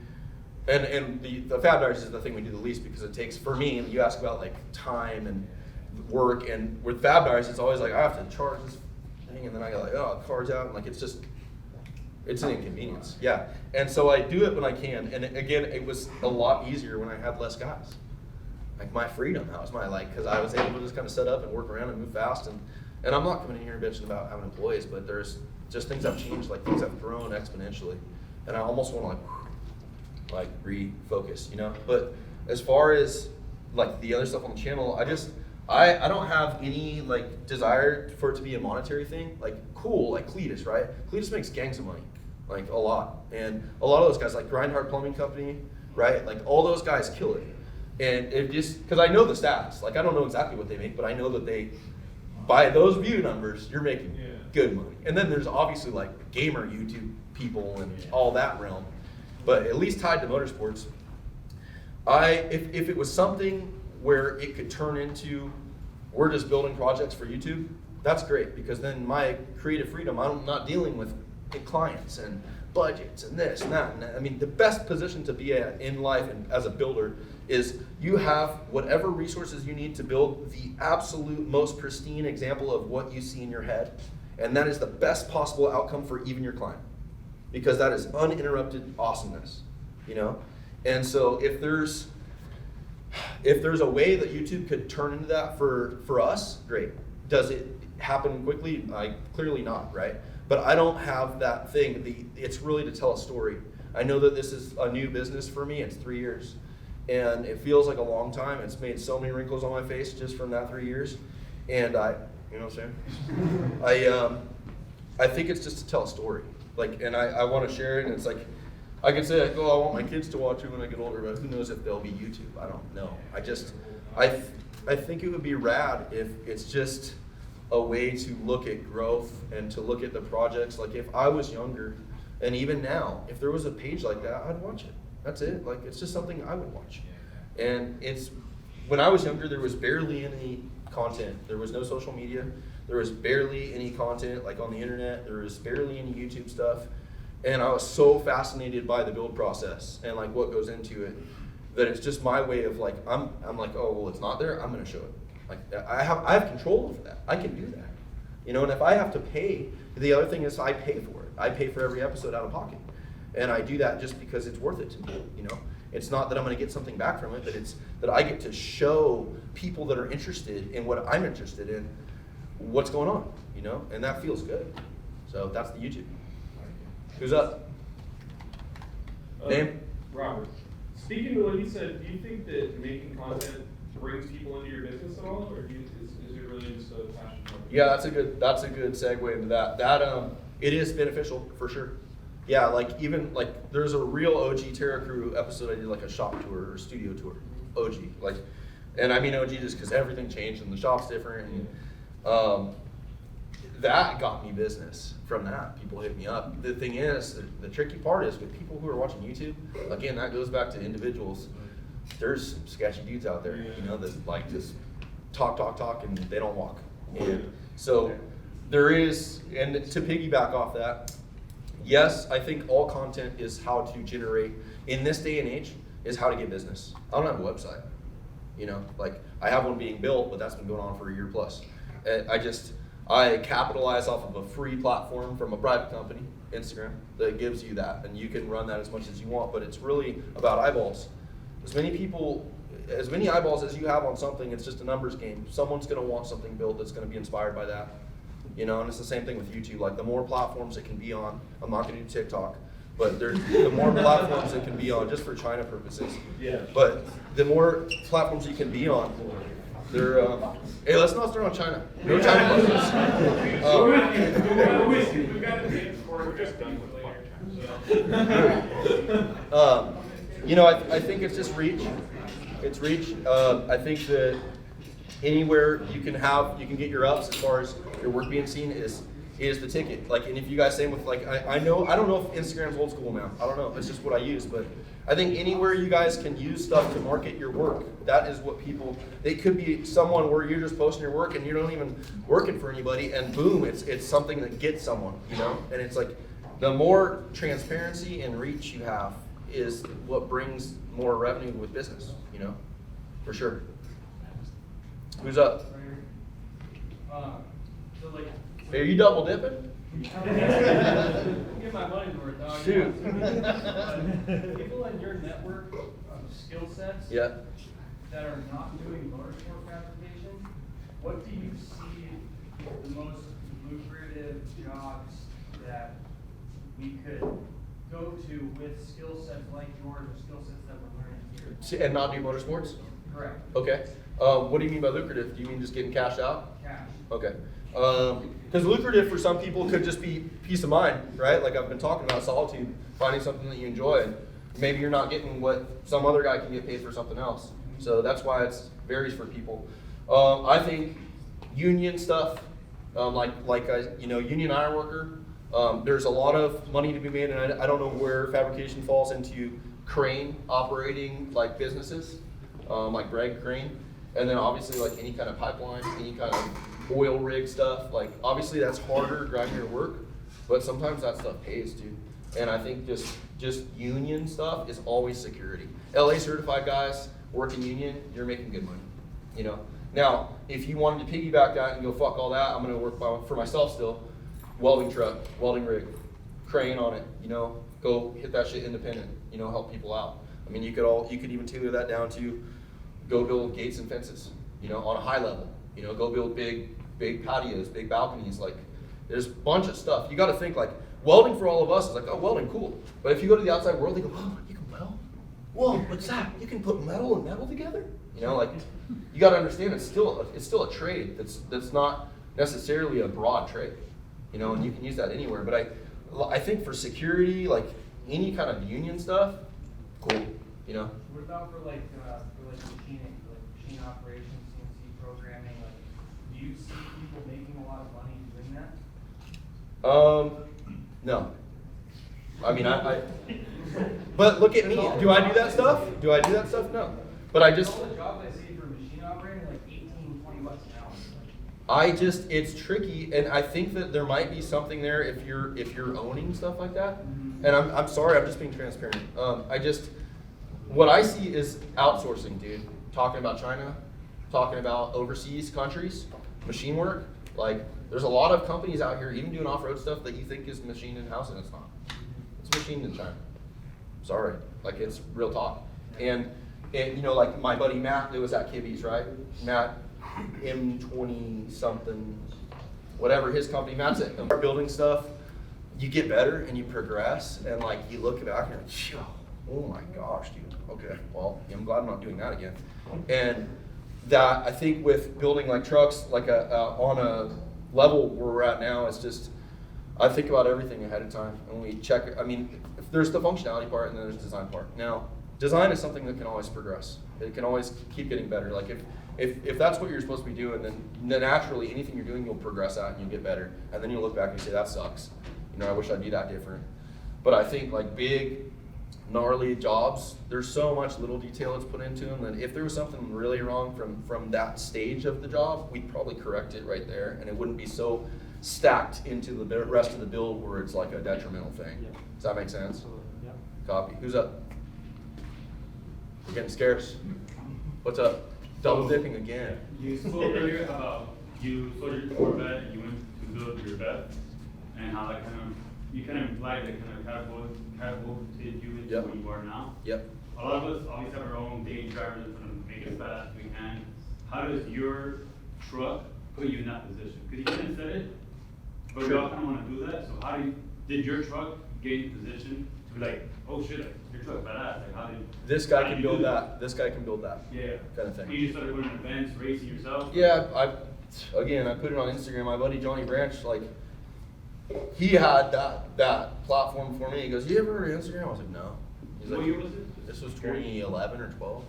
Fab Diaries is the thing we do the least, because it takes, for me, you ask about like time and work, and with Fab Diaries it's always like I have to charge this thing, and then I got like, oh, cards out, and like it's an inconvenience. Yeah. And so I do it when I can, and again, it was a lot easier when I had less guys. Like my freedom, that was my, like, because I was able to just kind of set up and work around and move fast, and I'm not coming in here and bitching about having employees, but there's just things have changed, like things have grown exponentially, and I almost want to like refocus, you know. But as far as like the other stuff on the channel, I don't have any like desire for it to be a monetary thing. Like cool, like Cletus, right? Cletus makes gangs of money, like a lot, and a lot of those guys, like Grindhard Plumbing Company, right? Like all those guys kill it, and it just because I know the stats. Like I don't know exactly what they make, but I know that they, by those view numbers, you're making good money. And then there's obviously like gamer YouTube people and all that realm, but at least tied to motorsports. If it was something where it could turn into, we're just building projects for YouTube, that's great, because then my creative freedom, I'm not dealing with clients and budgets and this and that. And I mean, the best position to be at in life and as a builder is you have whatever resources you need to build the absolute most pristine example of what you see in your head. And that is the best possible outcome for even your client, because that is uninterrupted awesomeness, you know? And so if there's a way that YouTube could turn into that for us, great. Does it happen quickly? Clearly not, right? But I don't have that thing. It's really to tell a story. I know that this is a new business for me. It's 3 years. And it feels like a long time. It's made so many wrinkles on my face just from that 3 years. And you know what I'm saying? I think it's just to tell a story. Like, and I want to share it, and it's like, I could say, like, oh, I want my kids to watch it when I get older, but who knows if they'll be YouTube? I don't know. I think it would be rad if it's just a way to look at growth and to look at the projects. Like if I was younger, and even now, if there was a page like that, I'd watch it. That's it. Like it's just something I would watch. And when I was younger, there was barely any content. There was no social media. There was barely any content like on the internet. There was barely any YouTube stuff. And I was so fascinated by the build process and like what goes into it that it's just my way of like, I'm like, oh, well, it's not there, I'm gonna show it. Like, I have control over that. I can do that. You know, and if I have to pay, the other thing is I pay for it. I pay for every episode out of pocket. And I do that just because it's worth it to me, you know? It's not that I'm gonna get something back from it, but it's that I get to show people that are interested in what I'm interested in, what's going on, you know? And that feels good. So that's the YouTube. Who's up? Name? Robert. Speaking to what he said, do you think that making content brings people into your business at all, or is it really just a passion project? Yeah, that's a good segue into that. It is beneficial for sure. Yeah, like even like there's a real OG Terra Crew episode I did, like a shop tour or studio tour. OG, like, and I mean OG just because everything changed and the shop's different. And, that got me business from that. People hit me up. The thing is, the tricky part is with people who are watching YouTube, again, that goes back to individuals. There's some sketchy dudes out there, you know, that like just talk, and they don't walk. And so there is, and to piggyback off that, yes, I think all content is how to generate, in this day and age, is how to get business. I don't have a website, you know, like I have one being built, but that's been going on for a year plus. I capitalize off of a free platform from a private company, Instagram, that gives you that, and you can run that as much as you want, but it's really about eyeballs. As many eyeballs as you have on something, it's just a numbers game. Someone's gonna want something built that's gonna be inspired by that. You know, and it's the same thing with YouTube. Like the more platforms it can be on, I'm not gonna do TikTok, but the more platforms it can be on, just for China purposes. Yeah. But the more platforms you can be on, they're, hey, let's not start on China. No China questions. We've got the date before we're just done with later. You know, I think it's just reach. It's reach. I think that anywhere you can get your ups as far as your work being seen is the ticket. Like, and if you guys same with like, I don't know if Instagram's old school now. I don't know. It's just what I use, but I think anywhere you guys can use stuff to market your work, that is what people, it could be someone where you're just posting your work and you don't even working for anybody, and boom, it's something that gets someone, you know? And it's like, the more transparency and reach you have is what brings more revenue with business, you know? For sure. Who's up? So like, Hey, are you double dipping? get my money's worth, dog. Shoot. People in your network of skill sets Yeah. that are not doing motorsport fabrication, what do you see the most lucrative jobs that we could go to with skill sets like yours or skill sets that we're learning here? And not do motorsports? Correct. Okay. What do you mean by lucrative? Do you mean just getting cash out? Cash. Okay. Because lucrative for some people could just be peace of mind, right? Like I've been talking about solitude, finding something that you enjoy. And maybe you're not getting what some other guy can get paid for something else. So that's why it varies for people. I think union stuff, union iron worker, there's a lot of money to be made, and I don't know where fabrication falls into crane operating like businesses, like Greg Crane, and then obviously like any kind of pipeline, any kind of oil rig stuff. Like obviously that's harder, grimier work, but sometimes that stuff pays too. And I think just union stuff is always security. LA certified guys working union, you're making good money, you know. Now, if you wanted to piggyback that and go fuck all that, I'm gonna work for myself still. Welding truck, welding rig, crane on it, you know, go hit that shit independent, you know, help people out. I mean, you could even tailor that down to go build gates and fences, you know, on a high level, you know, go build big patios, big balconies. Like there's a bunch of stuff. You got to think like welding for all of us is like, oh, welding, cool. But if you go to the outside world, they go, oh, you can weld? Whoa, what's that? You can put metal and metal together? You know, like you got to understand it's still a trade that's not necessarily a broad trade. You know, and you can use that anywhere. But I think for security, like any kind of union stuff, cool. You know. What about for like machining, like machine operations, CNC programming? Like, do you see people making a lot of money doing that? No. I mean, but look at me. Do I do that stuff? No. But I just. All the jobs I see for machine operating, like 18, 20 bucks an hour. it's tricky, and I think that there might be something there if you're owning stuff like that. And I'm sorry, I'm just being transparent. What I see is outsourcing, dude. Talking about China, talking about overseas countries, machine work. Like, there's a lot of companies out here, even doing off-road stuff that you think is machined in-house, and it's not. It's machined in China. Sorry, like, it's real talk. And you know, like my buddy Matt that was at Kibby's, right? Matt, M20 something, whatever his company, Matt's at building stuff. You get better and you progress, and like you look back and you're like, oh my gosh, dude. Okay, well, I'm glad I'm not doing that again. And that I think with building like trucks, like on a level where we're at now, it's just I think about everything ahead of time, and we check. I mean, if there's the functionality part, and then there's the design part. Now, design is something that can always progress. It can always keep getting better. Like if that's what you're supposed to be doing, then naturally anything you're doing you'll progress at and you'll get better, and then you'll look back and say that sucks. You know, I wish I'd do that different. But I think like big, gnarly jobs, there's so much little detail that's put into them that if there was something really wrong from that stage of the job, we'd probably correct it right there, and it wouldn't be so stacked into the rest of the build where it's like a detrimental thing. Yeah. Does that make sense? Yeah. Copy. Who's up? We're getting scarce. What's up? Double dipping again. You spoke earlier about you sold your Corvette and you went to build your bed, and how that you kind of implied that kind of catapulted you into Yep. where you are now. Yep. A lot of us always have our own day drivers that kind of make it as fast as we can. How does your truck put you in that position? Because you didn't said it, but we all kind of want to do that. So how did your truck get in position to be like, oh shit, your truck's badass? Like how did This guy how can did you build do that. This guy can build that. Yeah. Kind of thing. You just started going to events, racing yourself. Yeah, I put it on Instagram. My buddy Johnny Branch, like, he had that platform for me. He goes, "You ever heard of Instagram?" I was like, "No." He's What like, year was it? This was 2011 or 12.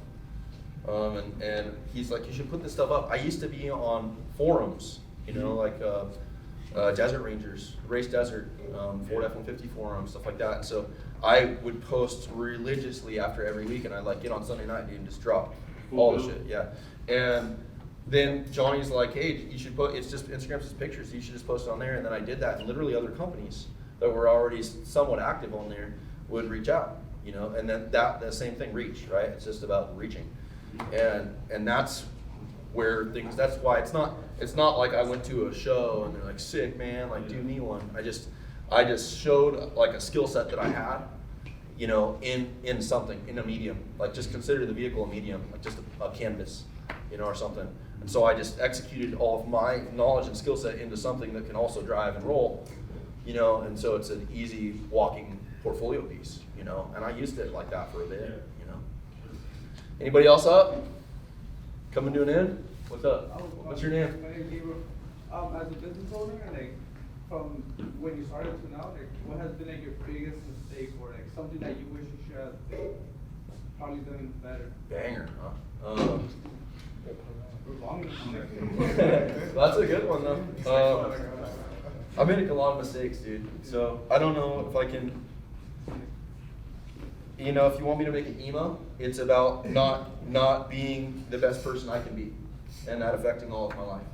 And he's like, "You should put this stuff up." I used to be on forums, you know, like Desert Rangers, Race Desert, Ford F-150 forum, stuff like that. And so I would post religiously after every week, and I'd like get on Sunday night, dude, and just drop all the shit, yeah. And then Johnny's like, "Hey, you should it's just Instagram's just pictures. You should just post it on there." And then I did that, and literally other companies that were already somewhat active on there would reach out, you know. And then the same thing, reach, right? It's just about reaching, and that's where things. That's why it's not like I went to a show and they're like, "Sick, man, like do me one." I just showed like a skill set that I had, you know, in something, in a medium. Like just consider the vehicle a medium, like just a canvas, you know, or something. And so I just executed all of my knowledge and skill set into something that can also drive and roll, you know, and so it's an easy walking portfolio piece, you know, and I used it like that for a bit, you know. Anybody else up? Coming to an end? What's up? What's your name? My name is Gabriel. As a business owner, like from when you started to now, like what has been like your biggest mistake or like something that you wish you should have probably done better? Banger, huh? Long That's a good one though. I made a lot of mistakes, dude. So I don't know if I can. You know, if you want me to make an emo, it's about not being the best person I can be, and that affecting all of my life.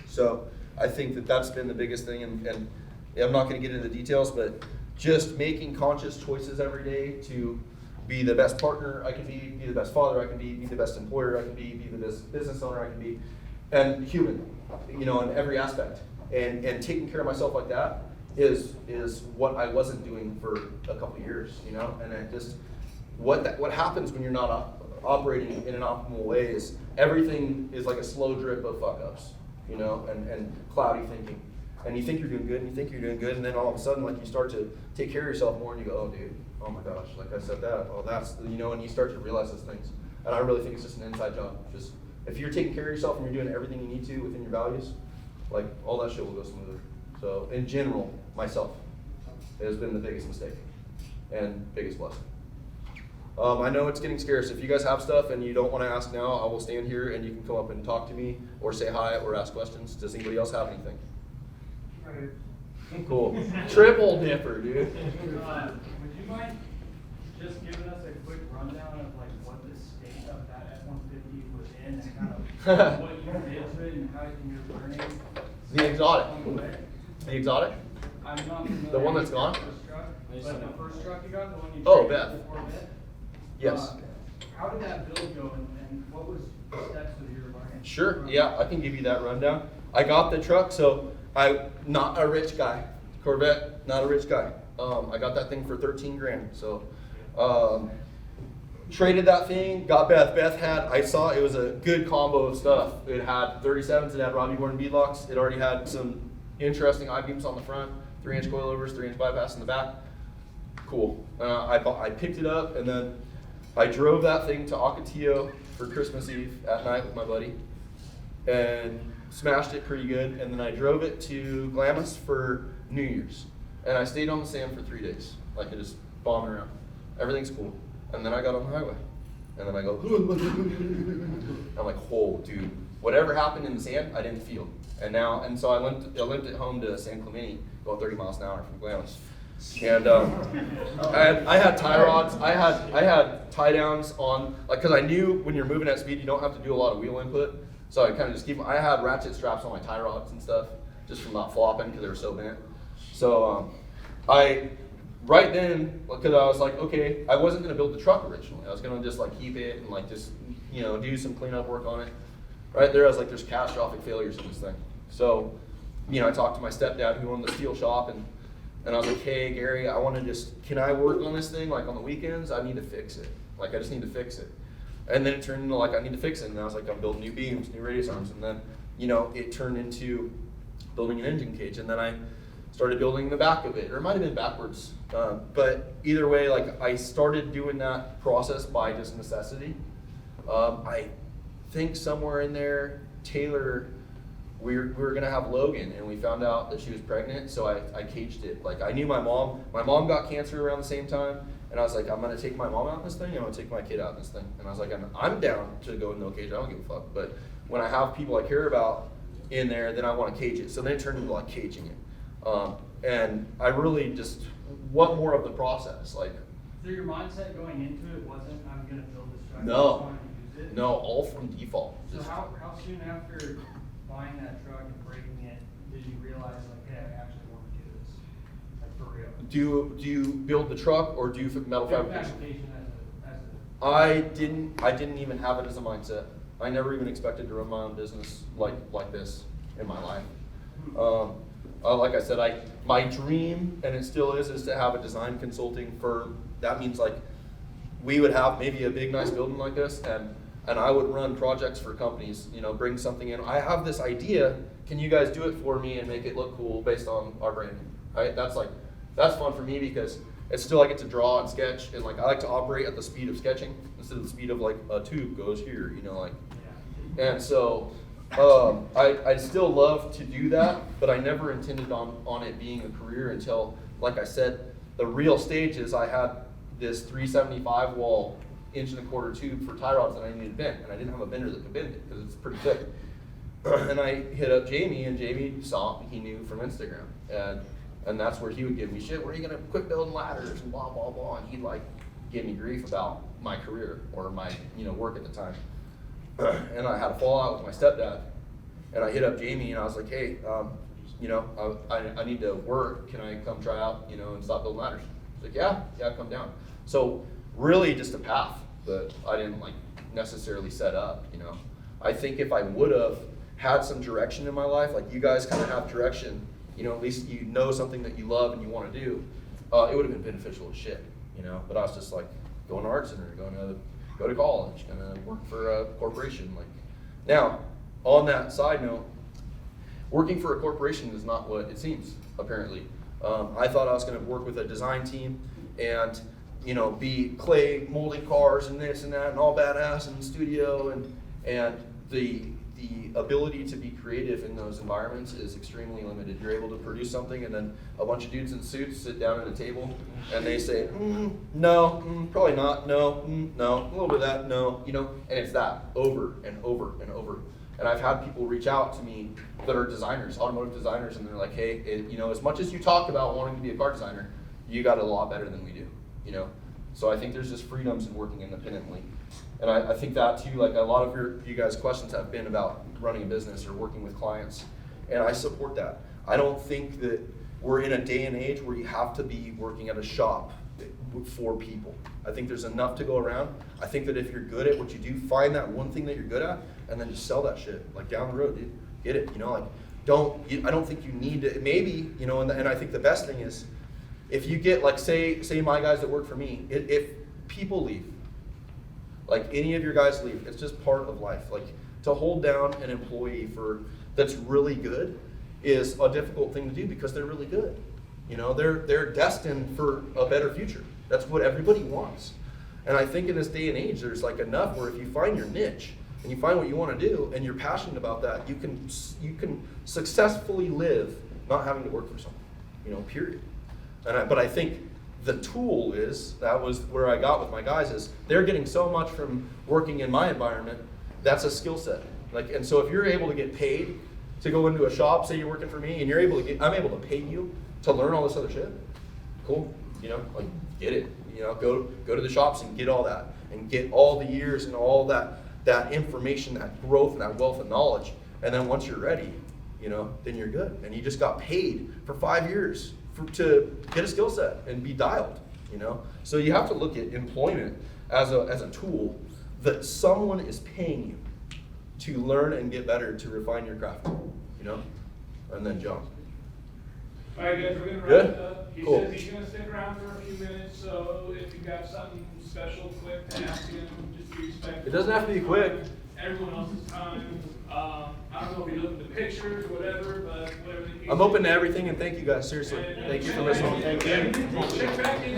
So I think that's been the biggest thing, and I'm not going to get into the details, but just making conscious choices every day to be the best partner I can be the best father I can be the best employer I can be the best business owner I can be, and human, you know, in every aspect. And taking care of myself like that is what I wasn't doing for a couple of years, you know. And it just what happens when you're not operating in an optimal way is everything is like a slow drip of fuck ups, you know, and cloudy thinking. And you think you're doing good, and you think you're doing good, and then all of a sudden, like, you start to take care of yourself more, and you go, "Oh, dude, oh my gosh, like I said that, oh that's," you know, and you start to realize those things. And I really think it's just an inside job. Just if you're taking care of yourself and you're doing everything you need to within your values, like all that shit will go smoother. So in general, myself, it has been the biggest mistake and biggest blessing. I know it's getting scarce. If you guys have stuff and you don't want to ask now, I will stand here and you can come up and talk to me or say hi or ask questions. Does anybody else have anything? Cool. Triple dipper, dude. Would you mind just giving us a quick rundown of like what the state of that F-150 was in and kind of what you did to it and how you're learning The exotic. On the way. The exotic? I'm not familiar. The one that's with gone? the first truck, but the first truck you got, the one you Oh, traded Beth. for Corvette? Yes. How did that build go and what was the steps of your learning? Sure, yeah, I can give you that rundown. I got the truck, so I'm not a rich guy. Corvette, not a rich guy. I got that thing for 13 grand, so, traded that thing, got Beth. Beth had, I saw it was a good combo of stuff. It had 37s, it had Robbie Gordon beadlocks, it already had some interesting I-beams on the front, 3-inch coilovers, 3-inch bypass in the back. Cool. I picked it up and then I drove that thing to Ocotillo for Christmas Eve at night with my buddy and smashed it pretty good. And then I drove it to Glamis for New Year's. And I stayed on the sand for 3 days, like I just bombing around. Everything's cool. And then I got on the highway. And then I go, I'm like, oh, dude, whatever happened in the sand, I didn't feel. And so I limped it home to San Clemente, going 30 miles an hour from Glamis. And I had tie rods, I had tie downs on, like, cause I knew when you're moving at speed, you don't have to do a lot of wheel input. So I kind of just I had ratchet straps on my tie rods and stuff, just from not flopping because they were so bent. So right then, because I was like, okay, I wasn't gonna build the truck originally. I was gonna just like keep it and like just, do some cleanup work on it. Right there, I was like, there's catastrophic failures in this thing. So, I talked to my stepdad who owned the steel shop and I was like, hey, Gary, I want to can I work on this thing like on the weekends? I need to fix it. Like, I just need to fix it. And then it turned into like, I need to fix it. And I was like, I'm building new beams, new radius arms. And then, it turned into building an engine cage. And then I started building the back of it, or it might have been backwards. But either way, like I started doing that process by just necessity. I think somewhere in there, Taylor, we were gonna have Logan, and we found out that she was pregnant, so I caged it. Like, I knew my mom got cancer around the same time, and I was like, I'm gonna take my mom out in this thing, I'm gonna take my kid out in this thing. And I was like, I'm down to go in no cage, I don't give a fuck. But when I have people I care about in there, then I wanna cage it. So then it turned into like caging it. And I really just want more of the process. Like, So your mindset going into it wasn't, I'm gonna build this truck, I just no, wanted to use it? no, all from default. So Just- how soon after buying that truck and breaking it, did you realize like, hey, I actually want to do this, like for real? Do you build the truck or do you metal fabrication? Fabrication as a. I didn't even have it as a mindset. I never even expected to run my own business like this in my life. Like I said, my dream, and it still is to have a design consulting firm. That means like we would have maybe a big nice building like this, and I would run projects for companies, bring something in. I have this idea, can you guys do it for me and make it look cool based on our branding, right? That's fun for me because it's still I get to draw and sketch, and like I like to operate at the speed of sketching instead of the speed of like a tube goes here, like. And so I still love to do that, but I never intended on it being a career until, like I said, the real stage is I had this 375 wall 1.25-inch tube for tie rods that I needed bent, and I didn't have a bender that could bend it because it's pretty thick. And I hit up Jamie, and Jamie saw he knew from Instagram, and that's where he would give me shit. Where are you gonna quit building ladders and blah blah blah? And he'd like give me grief about my career or my work at the time. And I had a fallout with my stepdad, and I hit up Jamie, and I was like, hey, I need to work. Can I come try out, and stop building ladders? He's like, yeah, come down. So really just a path that I didn't like necessarily set up, I think if I would have had some direction in my life, like you guys kind of have direction, at least something that you love and you want to do, it would have been beneficial as shit, but I was just like going to art center, go to college, gonna work for a corporation. Like, now, on that side note, working for a corporation is not what it seems, apparently. I thought I was gonna work with a design team and be clay molding cars and this and that and all badass in the studio, and the ability to be creative in those environments is extremely limited. You're able to produce something and then a bunch of dudes in suits sit down at a table and they say, no, probably not, no, no, a little bit of that, no, and it's that over and over and over. And I've had people reach out to me that are designers, automotive designers, and they're like, hey, as much as you talk about wanting to be a car designer, you got it a lot better than we do, So I think there's just freedoms in working independently. And I think that too, like a lot of you guys' questions have been about running a business or working with clients. and I support that. I don't think that we're in a day and age where you have to be working at a shop for people. I think there's enough to go around. I think that if you're good at what you do, find that one thing that you're good at, and then just sell that shit. Like down the road, dude, get it. You know, like I don't think you need to. Maybe, you know, and I think the best thing is if you get like say my guys that work for me, if people leave, like any of your guys leave, it's just part of life. Like to hold down an employee that's really good is a difficult thing to do because they're really good. You know, they're destined for a better future. That's what everybody wants. And I think in this day and age, there's like enough where if you find your niche and you find what you want to do and you're passionate about that, you can successfully live not having to work for someone. You know, period. But I think the tool that was where I got with my guys is they're getting so much from working in my environment. That's a skill set. And so if you're able to get paid to go into a shop, say you're working for me, and I'm able to pay you to learn all this other shit. Cool. You know, like get it. You know, go to the shops and get all that, and get all the years and all that information, that growth and that wealth of knowledge. And then once you're ready, you know, then you're good. And you just got paid for 5 years to get a skill set and be dialed. You know, so you have to look at employment as a tool that someone is paying you to learn and get better, to refine your craft, you know, and then jump. All right, guys, we're gonna wrap Good? it up. He Cool. says he's gonna stick around for a few minutes, so if you got something special, quick to ask him, just be respectful. It doesn't have to be quick. Everyone else's time. I don't know if you're looking at the pictures or whatever, but whatever the case. I'm open to everything, and thank you guys, seriously. Thank you for listening. Thank you. Check back in.